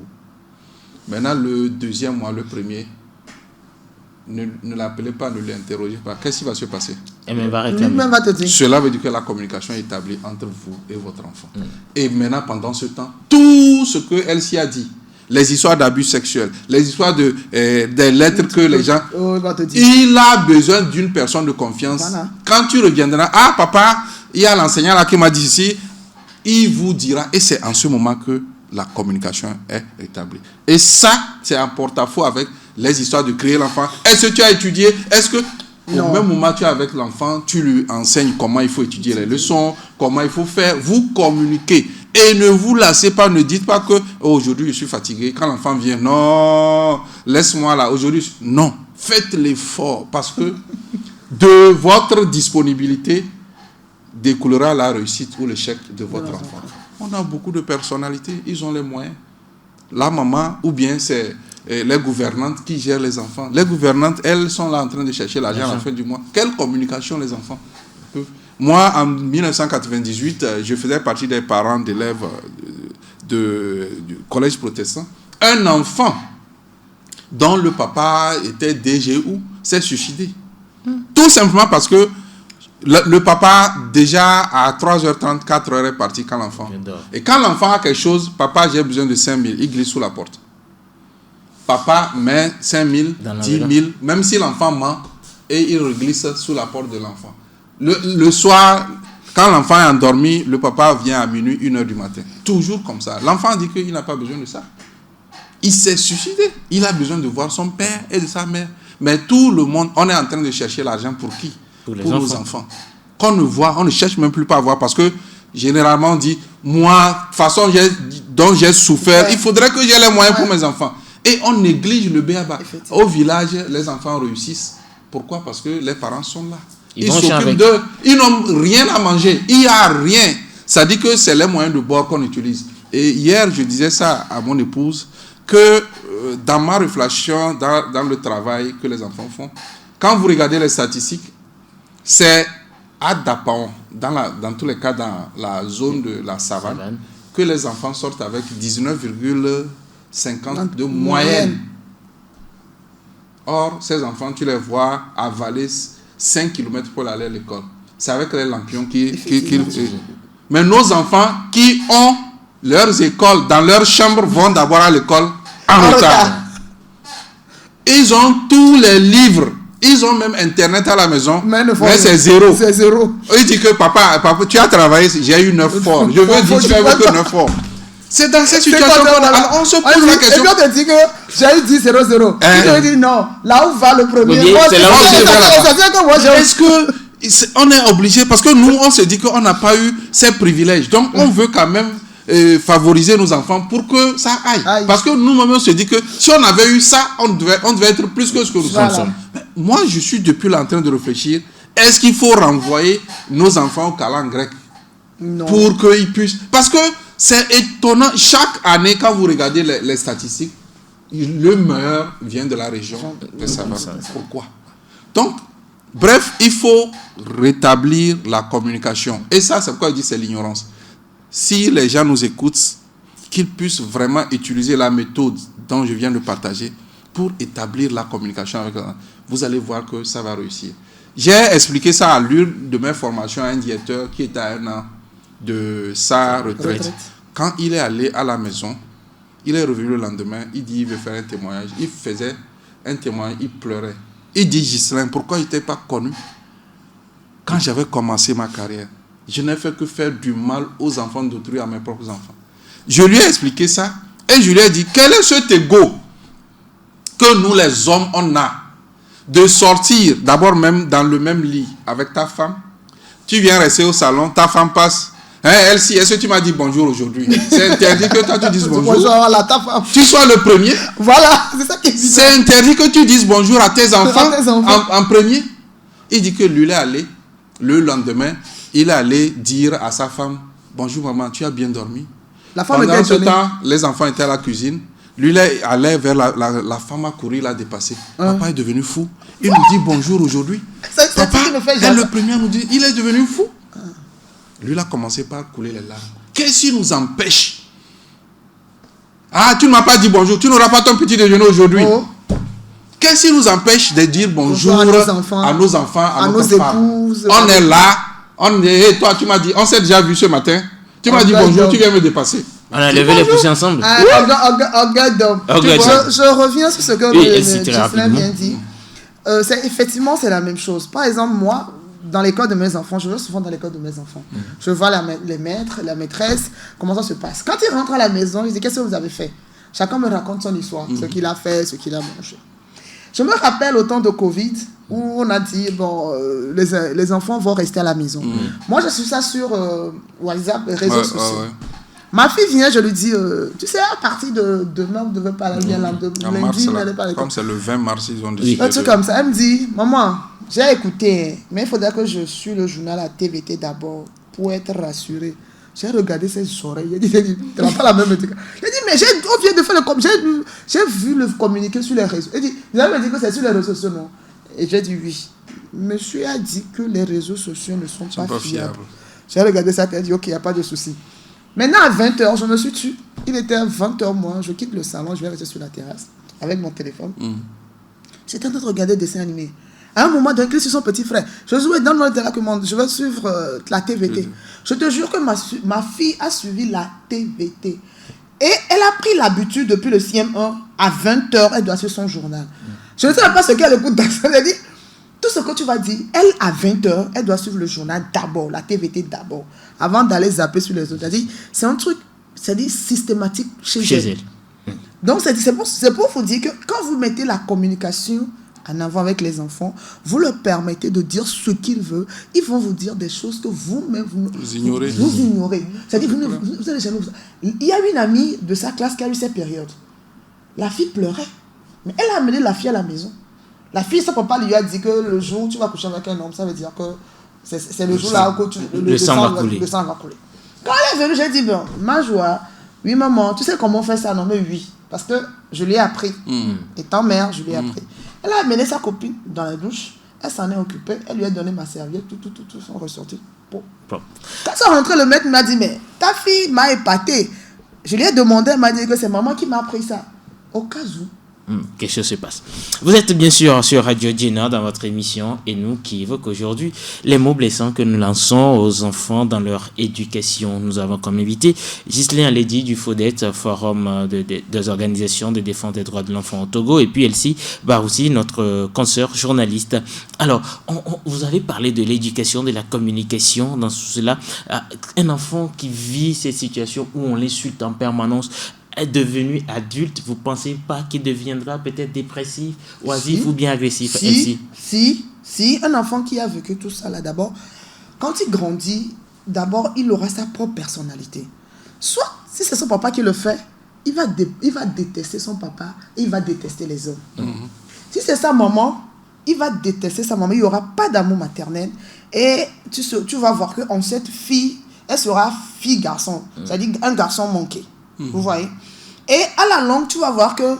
Maintenant, le deuxième mois, le premier, ne l'appelez pas, ne l'interrogez pas. Qu'est-ce qui va se passer? Elle va réclamer. Lui-même va te dire. Cela veut dire que la communication est établie entre vous et votre enfant. Et maintenant, pendant ce temps, tout ce qu'elle s'y a dit, les histoires d'abus sexuels, les histoires des lettres que les gens... Il va te dire. Il a besoin d'une personne de confiance. Voilà. Quand tu reviendras, ah papa, il y a l'enseignant là qui m'a dit ceci, il vous dira, et c'est en ce moment que la communication est établie. Et ça, c'est un porte-à-faux avec les histoires de créer l'enfant. Est-ce que tu as étudié? Est-ce que au même moment tu es avec l'enfant, tu lui enseignes comment il faut étudier les leçons, comment il faut faire, vous communiquez. Et ne vous lassez pas, ne dites pas que aujourd'hui je suis fatigué. Quand l'enfant vient, non, laisse-moi là, aujourd'hui, non. Faites l'effort parce que de votre disponibilité découlera la réussite ou l'échec de votre enfant. On a beaucoup de personnalités, ils ont les moyens. La maman, ou bien c'est les gouvernantes qui gèrent les enfants. Les gouvernantes, elles sont là en train de chercher l'argent à la fin du mois. Quelle communication les enfants? Moi, en 1998, je faisais partie des parents d'élèves du collège protestant. Un enfant dont le papa était DGU s'est suicidé. Tout simplement parce que le papa, déjà à 3h30, 4h est parti quand l'enfant. Et quand l'enfant a quelque chose, papa, j'ai besoin de 5 000, il glisse sous la porte. Papa met 5 000, 10 000, même si l'enfant ment, et il reglisse sous la porte de l'enfant. Le soir, quand l'enfant est endormi, le papa vient à minuit, 1h du matin. Toujours comme ça. L'enfant dit qu'il n'a pas besoin de ça. Il s'est suicidé. Il a besoin de voir son père et de sa mère. Mais tout le monde, on est en train de chercher l'argent pour qui? Pour nos enfants. Qu'on ne voit, on ne cherche même plus pas à voir parce que généralement on dit, moi, de toute façon dont j'ai souffert, il faudrait que j'ai les moyens pour mes enfants. Et on néglige le béaba. Au village, les enfants réussissent. Pourquoi? Parce que les parents sont là. Ils s'occupent d'eux. Ils n'ont rien à manger. Il n'y a rien. Ça dit que c'est les moyens de bord qu'on utilise. Et hier, je disais ça à mon épouse, que dans ma réflexion, dans le travail que les enfants font, quand vous regardez les statistiques, c'est à Dapaon, dans tous les cas dans la zone de la savane, que les enfants sortent avec 19,50 de moyenne. Or, ces enfants, tu les vois avaler 5 km pour aller à l'école. C'est avec les lampions mais nos enfants qui ont leurs écoles dans leur chambre vont d'abord à l'école en retard. Ils ont tous les livres. Ils ont même Internet à la maison, mais c'est zéro. C'est zéro. Il dit que papa, tu as travaillé, j'ai eu 9 forts. Je veux dire, tu n'as eu que 9 forts. C'est dans cette situation qu'on se pose la question. Et puis on te dit que j'ai eu 10 0 0. Tu te dis non, là où va le premier. C'est là où est-ce que on est obligé, parce que nous, on se dit qu'on n'a pas eu ces privilèges. Donc, on veut quand même favoriser nos enfants pour que ça aille. Parce que nous-mêmes, on se dit que si on avait eu ça, on devait être plus que ce que nous sommes. Moi, je suis depuis là en train de réfléchir. Est-ce qu'il faut renvoyer nos enfants au Calan grec? Non. Pour qu'ils puissent... Parce que c'est étonnant. Chaque année, quand vous regardez les statistiques, le meilleur vient de la région de Savane. Pourquoi? Donc, bref, il faut rétablir la communication. Et ça, c'est pourquoi je dis c'est l'ignorance. Si les gens nous écoutent, qu'ils puissent vraiment utiliser la méthode dont je viens de partager pour établir la communication avec eux, vous allez voir que ça va réussir. J'ai expliqué ça à l'une de mes formations à un directeur qui est à 1 an de sa retraite. Quand il est allé à la maison, il est revenu le lendemain, il dit il veut faire un témoignage. Il faisait un témoignage, il pleurait. Il dit Ghislain, pourquoi je n'étais pas connu? Quand j'avais commencé ma carrière, je n'ai fait que faire du mal aux enfants d'autrui, à mes propres enfants. Je lui ai expliqué ça et je lui ai dit, quel est cet ego que nous les hommes on a de sortir, d'abord même dans le même lit avec ta femme. Tu viens rester au salon, ta femme passe. Elsie, est-ce que tu m'as dit bonjour aujourd'hui? C'est interdit que toi tu dises bonjour. Voilà, ta femme. Tu sois le premier. Voilà, c'est ça qui est. C'est interdit que tu dises bonjour à tes enfants, en premier. Il dit que lui, il est allé, le lendemain, il est allé dire à sa femme, bonjour maman, tu as bien dormi? La femme Pendant ce temps, les enfants étaient à la cuisine. Lui, il allait vers la femme à courir, il a dépassé. Papa est devenu fou. Il nous dit bonjour aujourd'hui. Papa est le premier à nous dire, il est devenu fou. Lui, il a commencé par couler les larmes. Qu'est-ce qui nous empêche Ah, tu ne m'as pas dit bonjour, tu n'auras pas ton petit déjeuner aujourd'hui. Oh. Qu'est-ce qui nous empêche de dire bonjour à nos enfants, à à nos notre femme? épouses. On est là, toi tu m'as dit, on s'est déjà vu ce matin, tu m'as dit bonjour, tu viens me dépasser. On a levé les poussées ensemble. Je reviens sur ce que Gislain vient dit. Effectivement, c'est la même chose. Par exemple, moi, dans l'école de mes enfants, je vais souvent dans l'école de mes enfants. Je vois les maîtres, la maîtresse, comment ça se passe. Quand ils rentrent à la maison, ils disent, qu'est-ce que vous avez fait? Chacun me raconte son histoire, ce qu'il a fait, ce qu'il a mangé. Je me rappelle au temps de Covid, où on a dit, bon, les enfants vont rester à la maison. Moi, je suis ça sur WhatsApp, les réseaux sociaux. Ouais. Ma fille vient, je lui dis, tu sais, à partir de demain, vous devez pas aller bien lundi, n'allez pas à l'école. Comme c'est le 20 mars, ils ont décidé. Un truc comme ça. Elle me dit, maman, j'ai écouté, mais il faudrait que je suive le journal à TVT d'abord pour être rassurée. J'ai regardé ses oreilles. J'ai dit, tu n'as pas la même étiquette. J'ai dit, mais on vient de faire j'ai vu le communiqué sur les réseaux. Elle dit, vous avez dit que c'est sur les réseaux sociaux, non? Et j'ai dit, oui. Monsieur a dit que les réseaux sociaux ne sont pas fiables. J'ai regardé ça et dit, ok, il n'y a pas de souci. Maintenant, à 20h, je me suis tue. Il était à 20h, moi. Je quitte le salon, je vais rester sur la terrasse avec mon téléphone. J'étais en train de regarder des dessins animés. À un moment, d'un cri sur son petit frère. Je jouais dans le télécommande. Je vais suivre la TVT. Je te jure que ma fille a suivi la TVT. Et elle a pris l'habitude depuis le CM1. À 20h, elle doit suivre son journal. Je ne sais pas ce qu'elle écoute dans ça. Elle dit, tout ce que tu vas dire, elle, à 20h, elle doit suivre le journal d'abord, la TVT d'abord, avant d'aller zapper sur les autres. Elle dit, c'est un truc, c'est-à-dire systématique chez elle. Donc, c'est pour vous dire que quand vous mettez la communication en avant avec les enfants, vous leur permettez de dire ce qu'ils veulent. Ils vont vous dire des choses que vous-même, vous ignorez. C'est-à-dire, vous allez jamais... Il y a une amie de sa classe qui a eu cette période. La fille pleurait. Mais elle a amené la fille à la maison. La fille, son papa lui a dit que le jour où tu vas coucher avec un homme, ça veut dire que c'est le jour-là où le sang va couler. Quand elle est venue, j'ai dit, bon, ma joie, oui maman, tu sais comment on fait ça? Non mais oui, parce que je l'ai appris. Étant mère, je l'ai appris. Elle a amené sa copine dans la douche, elle s'en est occupée, elle lui a donné ma serviette, tout sont ressortis. Bon. Quand ils sont rentrés, le maître m'a dit, mais ta fille m'a épaté. Je lui ai demandé, elle m'a dit que c'est maman qui m'a appris ça. Au cas où. Quelque chose se passe. Vous êtes bien sûr sur Radio Djena dans votre émission et nous qui évoquons aujourd'hui les mots blessants que nous lançons aux enfants dans leur éducation. Nous avons comme invité Gislain Aledi du FODET, Forum des organisations de défense des droits de l'enfant au Togo, et puis Elsie Baroussi, notre consoeur journaliste. Alors, vous avez parlé de l'éducation, de la communication dans cela. Un enfant qui vit ces situations où on l'insulte en permanence, est devenu adulte, vous ne pensez pas qu'il deviendra peut-être dépressif, oisif ou bien agressif? Si, un enfant qui a vécu tout ça là, d'abord, quand il grandit, d'abord, il aura sa propre personnalité. Soit, si c'est son papa qui le fait, il va détester son papa et il va détester les hommes. Si c'est sa maman, il va détester sa maman, il n'y aura pas d'amour maternel. Et tu vas voir qu'en cette fille, elle sera fille-garçon, c'est-à-dire un garçon manqué. Vous voyez? Et à la longue, tu vas voir que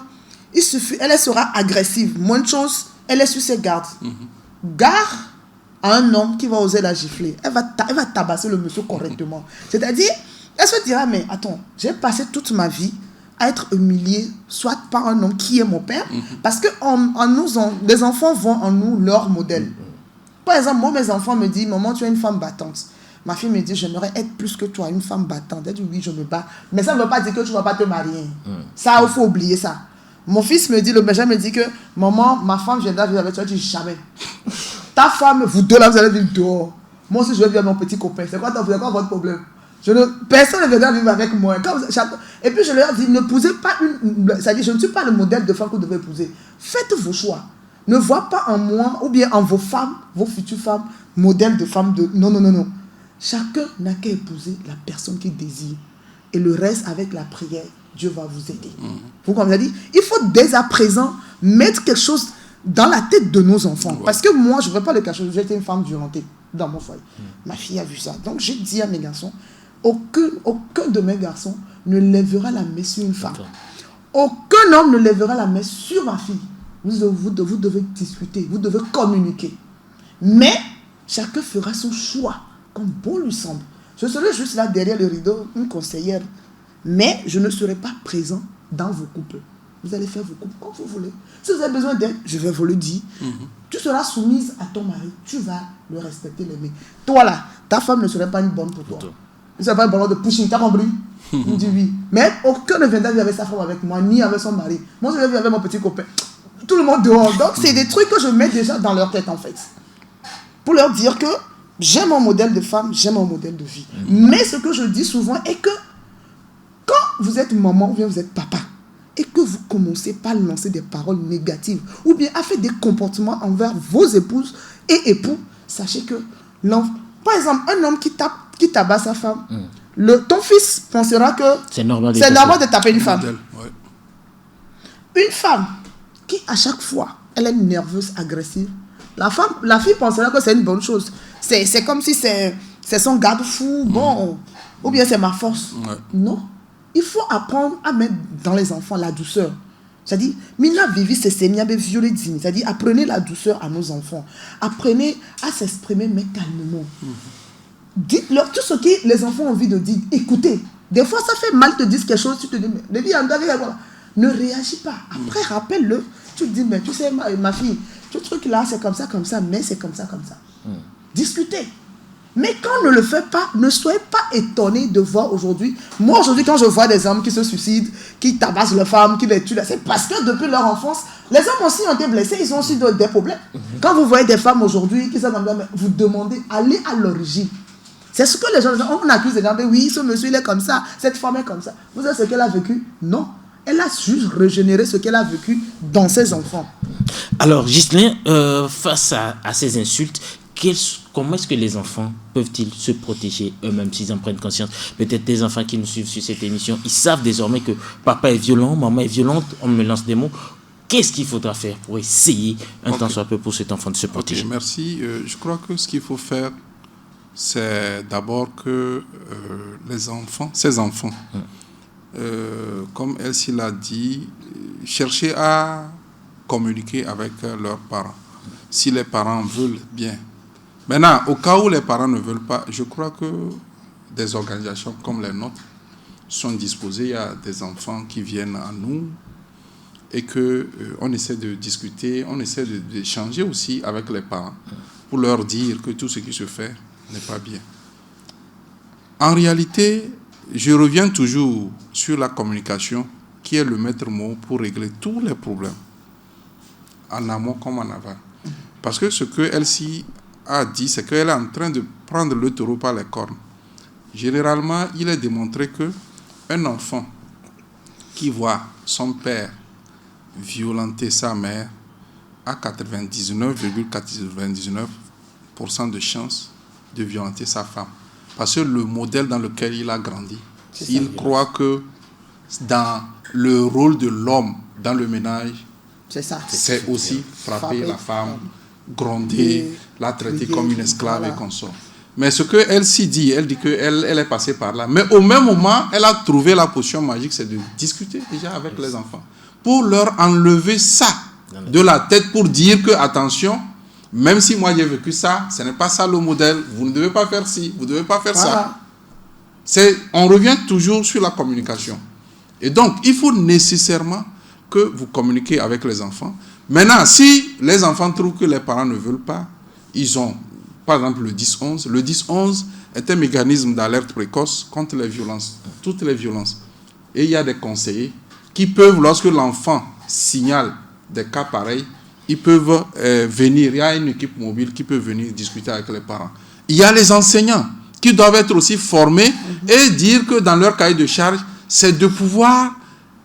elle sera agressive. Moins de choses, elle est sur ses gardes. Gare à un homme qui va oser la gifler. Elle va tabasser le monsieur correctement. C'est-à-dire, elle se dira, mais attends, j'ai passé toute ma vie à être humiliée, soit par un homme qui est mon père, parce que les enfants voient en nous leur modèle. Par exemple, moi, mes enfants me disent, maman, tu es une femme battante. Ma fille me dit, j'aimerais être plus que toi, une femme battante. Elle dit, oui, je me bats. Mais ça ne veut pas dire que tu ne vas pas te marier. Ça, il faut oublier ça. Mon fils me dit, le Benjamin me dit que, maman, ma femme viendra vivre avec toi. Je dis, jamais. Ta femme, vous deux là, vous allez vivre dehors. Moi aussi, je vais vivre avec mon petit copain. C'est quoi votre problème? Personne ne viendra vivre avec moi. Et puis, je leur dis, n'épousez pas c'est-à-dire, je ne suis pas le modèle de femme que vous devez épouser. Faites vos choix. Ne vois pas en moi, ou bien en vos femmes, vos futures femmes, modèle de femmes de... Non. Chacun n'a qu'à épouser la personne qu'il désire. Et le reste, avec la prière, Dieu va vous aider. Vous comprenez? Il faut dès à présent mettre quelque chose dans la tête de nos enfants. Parce que moi, je ne veux pas le cacher. J'étais une femme violentée dans mon foyer. Ma fille a vu ça. Donc, j'ai dit à mes garçons, aucun de mes garçons ne lèvera la main sur une femme. Aucun homme ne lèvera la main sur ma fille. Vous devez discuter, vous devez communiquer. Mais, chacun fera son choix comme bon lui semble. Je serai juste là derrière le rideau, une conseillère. Mais je ne serai pas présent dans vos couples. Vous allez faire vos couples comme vous voulez. Si vous avez besoin d'aide, je vais vous le dire. Tu seras soumise à ton mari. Tu vas le respecter, l'aimer. Toi là, ta femme ne serait pas une bonne pour toi. Ne serait pas une bonne de pushing. T'as compris? Il dit oui. Mais aucun ne viendra vivre avec sa femme avec moi, ni avec son mari. Moi, je vais vivre avec mon petit copain. Tout le monde dehors. Donc, c'est des trucs que je mets déjà dans leur tête, en fait. Pour leur dire que j'ai mon modèle de femme, j'ai mon modèle de vie. Mais ce que je dis souvent est que quand vous êtes maman ou bien vous êtes papa, et que vous commencez par lancer des paroles négatives, ou bien à faire des comportements envers vos épouses et époux, sachez que l'enfant, par exemple, un homme qui tabasse sa femme, ton fils pensera que c'est normal de taper une femme. Ouais. Une femme qui, à chaque fois, elle est nerveuse, agressive, la fille pensera que c'est une bonne chose. C'est comme si c'est son garde-fou, bon, ou bien c'est ma force. Ouais. Non. Il faut apprendre à mettre dans les enfants la douceur. C'est-à-dire, Mina Vivi, c'est violer digne. C'est-à-dire, apprenez la douceur à nos enfants. Apprenez à s'exprimer, mais calmement. Dites-leur tout ce que les enfants ont envie de dire. Écoutez, des fois, ça fait mal de dire quelque chose. Tu te dis, mais ne réagis pas. Après, rappelle-le. Tu te dis, mais tu sais, ma fille, ce truc-là, c'est comme ça, mais c'est comme ça. Discutez. Mais quand on ne le fait pas, ne soyez pas étonnés de voir aujourd'hui. Moi, aujourd'hui, quand je vois des hommes qui se suicident, qui tabassent leurs femmes, qui les tuent, c'est parce que depuis leur enfance, les hommes aussi ont été blessés, ils ont aussi des problèmes. Quand vous voyez des femmes aujourd'hui qui sont dans le... vous demandez, allez à l'origine. C'est ce que les gens... On accuse les gens, oui, ce monsieur, il est comme ça, cette femme est comme ça. Vous savez ce qu'elle a vécu? Non. Elle a juste régénéré ce qu'elle a vécu dans ses enfants. Alors, Ghislain, face à ces insultes, comment est-ce que les enfants peuvent-ils se protéger eux-mêmes s'ils en prennent conscience? Peut-être des enfants qui nous suivent sur cette émission, ils savent désormais que papa est violent, maman est violente, on me lance des mots. Qu'est-ce qu'il faudra faire pour essayer, tant soit peu, pour cet enfant de se protéger? Merci. Je crois que ce qu'il faut faire, c'est d'abord que ces enfants, comme Elsie l'a dit, chercher à communiquer avec leurs parents. Si les parents veulent bien. Maintenant, au cas où les parents ne veulent pas, je crois que des organisations comme les nôtres sont disposées. Il y a des enfants qui viennent à nous et qu'on essaie de discuter, on essaie d'échanger aussi avec les parents pour leur dire que tout ce qui se fait n'est pas bien. En réalité, je reviens toujours sur la communication qui est le maître mot pour régler tous les problèmes, en amont comme en aval. Parce que ce que Elsie a dit, c'est qu'elle est en train de prendre le taureau par les cornes. Généralement, il est démontré qu'un enfant qui voit son père violenter sa mère a 99,99% de chances de violenter sa femme. Parce que le modèle dans lequel il a grandi, il croit que dans le rôle de l'homme dans le ménage, c'est aussi frapper la femme, gronder, la traiter comme une esclave et consort. Mais ce qu'elle s'y dit, elle dit qu'elle est passée par là. Mais au même moment, elle a trouvé la potion magique, c'est de discuter déjà avec les enfants. Pour leur enlever ça de la tête, pour dire que, attention, même si moi j'ai vécu ça, ce n'est pas ça le modèle, vous ne devez pas faire ci, vous ne devez pas faire ça. On revient toujours sur la communication. Et donc, il faut nécessairement que vous communiquez avec les enfants. Maintenant, si les enfants trouvent que les parents ne veulent pas, ils ont, par exemple, le 10-11. Le 10-11 est un mécanisme d'alerte précoce contre les violences, toutes les violences. Et il y a des conseillers qui peuvent, lorsque l'enfant signale des cas pareils, ils peuvent venir. Il y a une équipe mobile qui peut venir discuter avec les parents. Il y a les enseignants qui doivent être aussi formés et dire que dans leur cahier de charge, c'est de pouvoir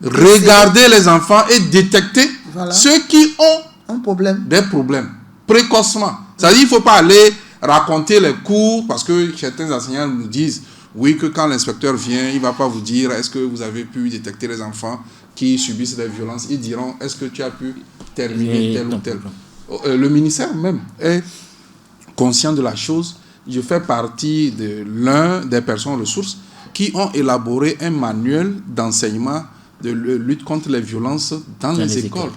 regarder les enfants et détecter ceux qui ont des problèmes précocement. C'est-à-dire qu'il ne faut pas aller raconter les cours parce que certains enseignants nous disent oui, que quand l'inspecteur vient, il ne va pas vous dire est-ce que vous avez pu détecter les enfants qui subissent des violences. Ils diront est-ce que tu as pu terminer tel ou tel. Le ministère même est conscient de la chose. Je fais partie de l'un des personnes ressources qui ont élaboré un manuel d'enseignement de lutte contre les violences dans les écoles.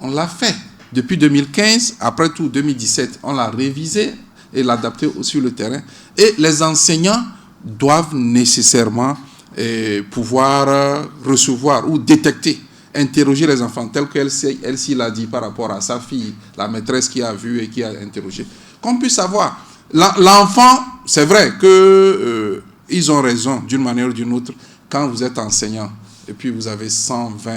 On l'a fait. Depuis 2015, après tout 2017, on l'a révisé et l'adapté sur le terrain. Et les enseignants doivent nécessairement et pouvoir recevoir ou détecter, interroger les enfants, tel qu'elle-ci l'a dit par rapport à sa fille, la maîtresse qui a vu et qui a interrogé. Qu'on puisse savoir. L'enfant, c'est vrai que ils ont raison d'une manière ou d'une autre. Quand vous êtes enseignant et puis vous avez 120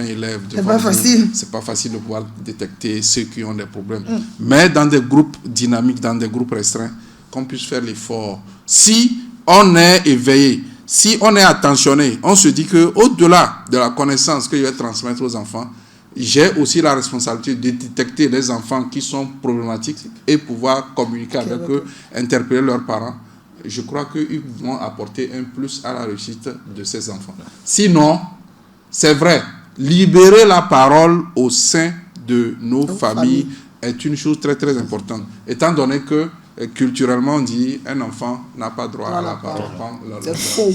élèves devant c'est pas facile. C'est pas facile de pouvoir détecter ceux qui ont des problèmes. Mais dans des groupes dynamiques, dans des groupes restreints, qu'on puisse faire l'effort. Si on est éveillé, si on est attentionné, on se dit que au-delà de la connaissance que je vais transmettre aux enfants, j'ai aussi la responsabilité de détecter les enfants qui sont problématiques et pouvoir communiquer avec eux, interpeller leurs parents. Je crois qu'ils vont apporter un plus à la réussite de ces enfants. Sinon, c'est vrai, libérer la parole au sein de nos familles est une chose très très importante. Étant donné que culturellement on dit un enfant n'a pas droit à la parole. C'est faux.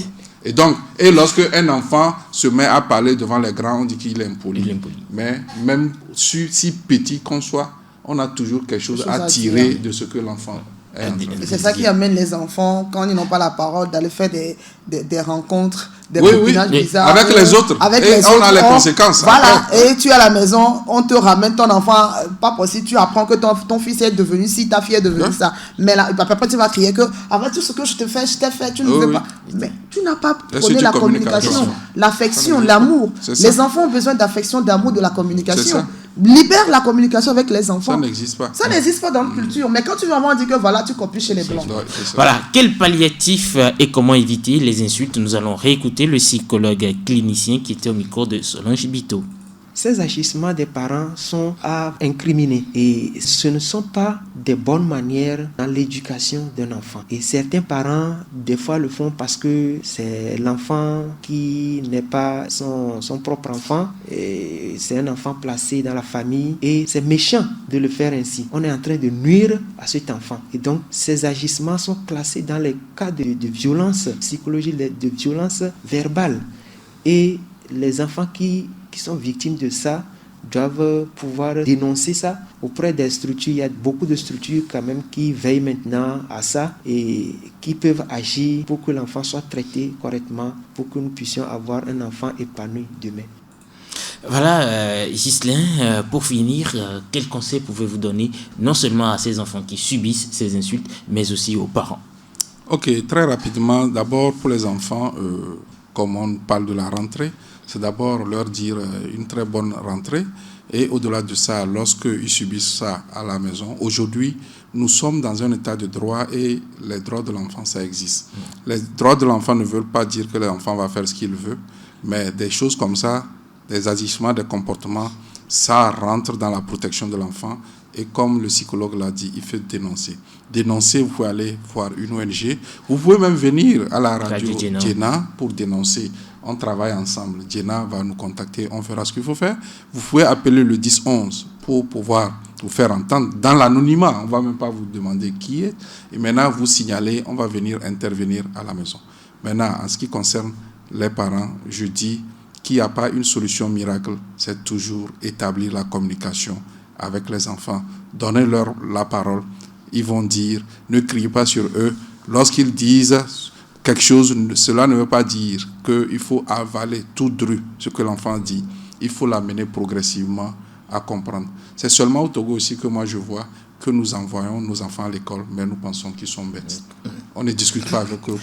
Et lorsque un enfant se met à parler devant les grands, on dit qu'il est impoli. Mais même si petit qu'on soit, on a toujours quelque chose à tirer de ce que l'enfant est en train de dire. C'est ça qui amène les enfants, quand ils n'ont pas la parole, d'aller faire des rencontres, des copinages bizarres. Avec les autres. On a les conséquences. Voilà, après. Et tu es à la maison, on te ramène ton enfant, pas possible, tu apprends que ton fils est devenu ci, ta fille est devenue ça. Mais là, après tu vas crier que, avec tout ce que je t'ai fait, tu ne veux pas. Mais tu n'as pas prôné la communication, l'affection, l'amour. Les enfants ont besoin d'affection, d'amour, de la communication. Libère la communication avec les enfants. Ça n'existe pas. Ça n'existe pas dans notre culture. Mais quand tu vraiment dis que voilà, tu copies chez les Blancs. Voilà, quel palliatif et comment éviter les insultes? Nous allons réécouter le psychologue clinicien qui était au micro de Solange Bito. Ces agissements des parents sont à incriminer et ce ne sont pas des bonnes manières dans l'éducation d'un enfant. Et certains parents, des fois, le font parce que c'est l'enfant qui n'est pas son propre enfant. Et c'est un enfant placé dans la famille et c'est méchant de le faire ainsi. On est en train de nuire à cet enfant. Et donc, ces agissements sont classés dans les cas de violence psychologique, de violence verbale. Et les enfants qui sont victimes de ça doivent pouvoir dénoncer ça auprès des structures. Il y a beaucoup de structures quand même qui veillent maintenant à ça et qui peuvent agir pour que l'enfant soit traité correctement, pour que nous puissions avoir un enfant épanoui demain. Voilà, Ghislain, pour finir, quel conseil pouvez-vous donner non seulement à ces enfants qui subissent ces insultes, mais aussi aux parents? Ok, très rapidement, d'abord pour les enfants, comme on parle de la rentrée, c'est d'abord leur dire une très bonne rentrée. Et au-delà de ça, lorsqu'ils subissent ça à la maison, aujourd'hui, nous sommes dans un état de droit et les droits de l'enfant, ça existe. Les droits de l'enfant ne veulent pas dire que l'enfant va faire ce qu'il veut, mais des choses comme ça, des agissements, des comportements, ça rentre dans la protection de l'enfant. Et comme le psychologue l'a dit, il faut dénoncer. Dénoncer, vous pouvez aller voir une ONG. Vous pouvez même venir à la radio Djena pour dénoncer. On travaille ensemble. Djena va nous contacter, on fera ce qu'il faut faire. Vous pouvez appeler le 10-11 pour pouvoir vous faire entendre. Dans l'anonymat, on ne va même pas vous demander qui est. Et maintenant, vous signalez, on va venir intervenir à la maison. Maintenant, en ce qui concerne les parents, je dis qu'il n'y a pas une solution miracle. C'est toujours établir la communication avec les enfants, donnez-leur la parole. Ils vont dire, ne criez pas sur eux. Lorsqu'ils disent quelque chose, cela ne veut pas dire qu'il faut avaler tout dru ce que l'enfant dit. Il faut l'amener progressivement à comprendre. C'est seulement au Togo aussi que moi je vois que nous envoyons nos enfants à l'école, mais nous pensons qu'ils sont bêtes. On ne discute pas avec eux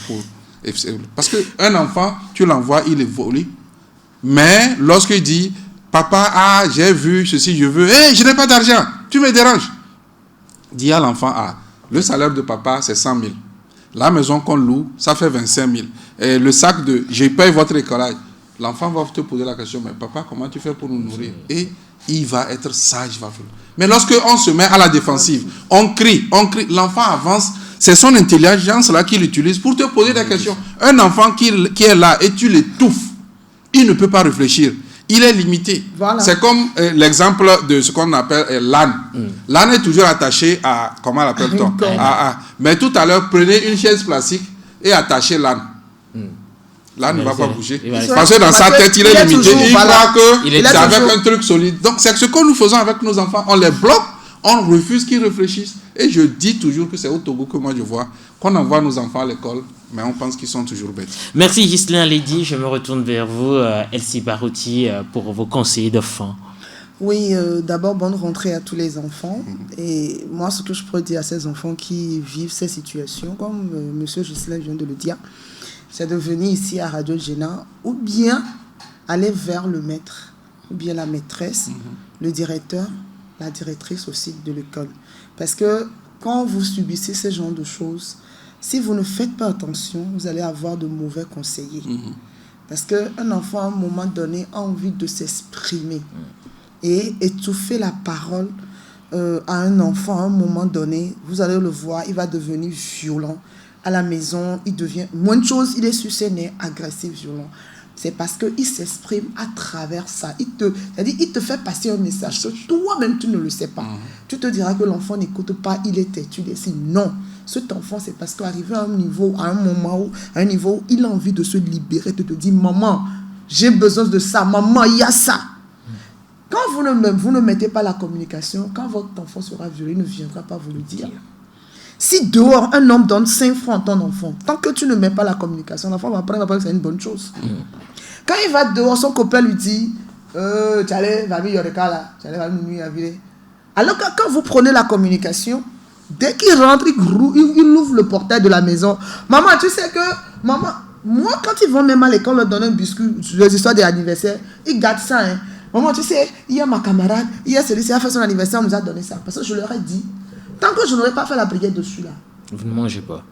parce qu'un enfant, tu l'envoies, il évolue, mais lorsqu'il dit papa, j'ai vu ceci, je veux. Je n'ai pas d'argent, tu me déranges. Dis à l'enfant, le salaire de papa, c'est 100 000. La maison qu'on loue, ça fait 25 000. Et le sac de, je paye votre écolage. L'enfant va te poser la question, mais papa, comment tu fais pour nous nourrir? Et il va être sage. Mais lorsqu'on se met à la défensive, on crie, l'enfant avance. C'est son intelligence là qu'il utilise pour te poser des questions. Un enfant qui est là et tu l'étouffes, il ne peut pas réfléchir. Il est limité. Voilà. C'est comme l'exemple de ce qu'on appelle l'âne. L'âne est toujours attaché à, comment l'appelle-t-on? Mais tout à l'heure, prenez une chaise plastique et attachez l'âne. L'âne ne va pas bouger. Parce que dans sa tête, il est limité. Il croit que c'est avec un truc solide. Donc, c'est ce que nous faisons avec nos enfants. On les bloque, On refuse qu'ils réfléchissent. Et je dis toujours que c'est au Togo que moi je vois qu'on envoie nos enfants à l'école, mais on pense qu'ils sont toujours bêtes. Merci Ghislain Lady. Je me retourne vers vous, Elsie Barouti, pour vos conseils de fin. Oui, d'abord, bonne rentrée à tous les enfants. Et moi, ce que je pourrais dire à ces enfants qui vivent ces situations, comme M. Ghislain vient de le dire, c'est de venir ici à Radio Géna ou bien aller vers le maître, ou bien la maîtresse, le directeur, la directrice aussi de l'école. Parce que quand vous subissez ce genre de choses, si vous ne faites pas attention, vous allez avoir de mauvais conseillers. Parce qu'un enfant, à un moment donné, a envie de s'exprimer. Et étouffer la parole à un enfant, à un moment donné, vous allez le voir, il va devenir violent. À la maison, il devient... Moins de choses, il est sur ses nerfs, agressif, violent. C'est parce qu'il s'exprime à travers ça. C'est-à-dire, il te fait passer un message que toi-même, tu ne le sais pas. Tu te diras que l'enfant n'écoute pas, il est têtu. Non, cet enfant, c'est parce qu'arrivé à un niveau, à un moment où, il a envie de se libérer, de te dire, maman, j'ai besoin de ça, maman, il y a ça. Quand vous ne mettez pas la communication, quand votre enfant sera violé, il ne viendra pas vous le dire. Si dehors, un homme donne 5 francs à ton enfant, tant que tu ne mets pas la communication, l'enfant va prendre que c'est une bonne chose. Quand il va dehors, son copain lui dit alors que quand vous prenez la communication, dès qu'il rentre, il ouvre le portail de la maison. Maman, tu sais que... Maman, moi, quand ils vont même à l'école leur donner un biscuit, les histoires d'anniversaire, ils gardent ça. Maman, tu sais, il y a ma camarade, il y a celui-ci a fait son anniversaire, on nous a donné ça. Parce que je leur ai dit, tant que je n'aurais pas fait la prière dessus là. Vous ne mangez pas.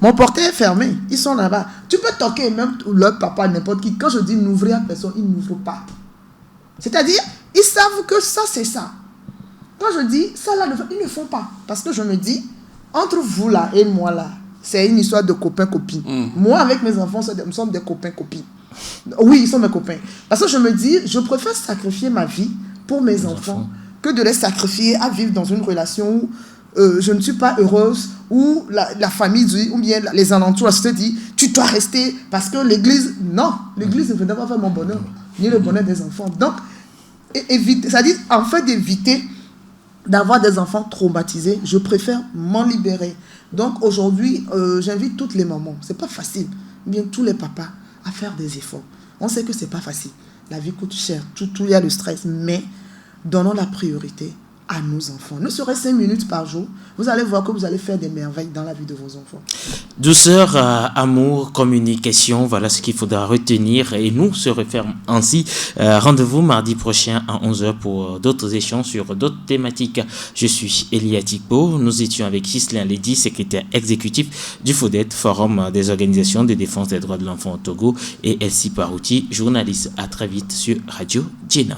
Mon portail est fermé. Ils sont là-bas. Tu peux toquer même leur papa, n'importe qui. Quand je dis n'ouvrir à personne, ils n'ouvrent pas. C'est-à-dire, ils savent que ça, c'est ça. Quand je dis ça là, ils ne font pas. Parce que je me dis, entre vous là et moi là, c'est une histoire de copains-copines. Moi, avec mes enfants, nous sommes des copains-copines. Oui, ils sont mes copains. Parce que je me dis, je préfère sacrifier ma vie pour mes enfants que de les sacrifier à vivre dans une relation où je ne suis pas heureuse, où la famille dit, ou bien les alentours, se dit, tu dois rester parce que l'église, non, l'église ne veut pas faire mon bonheur, ni le bonheur des enfants. Donc, éviter, c'est-à-dire, en fait d'éviter d'avoir des enfants traumatisés, je préfère m'en libérer. Donc aujourd'hui, j'invite toutes les mamans, c'est pas facile, bien tous les papas, à faire des efforts. On sait que c'est pas facile, la vie coûte cher, tout il y a le stress, mais donnons la priorité à nos enfants. Ne serait-ce 5 minutes par jour, vous allez voir que vous allez faire des merveilles dans la vie de vos enfants. Douceur, amour, communication, voilà ce qu'il faudra retenir et nous se referme ainsi. Rendez-vous mardi prochain à 11h pour d'autres échanges sur d'autres thématiques. Je suis Elia Tikpo, nous étions avec Ghislain Lady, secrétaire exécutif du FODET, Forum des organisations de défense des droits de l'enfant au Togo, et Elsie Barouti, journaliste. À très vite sur Radio Géna.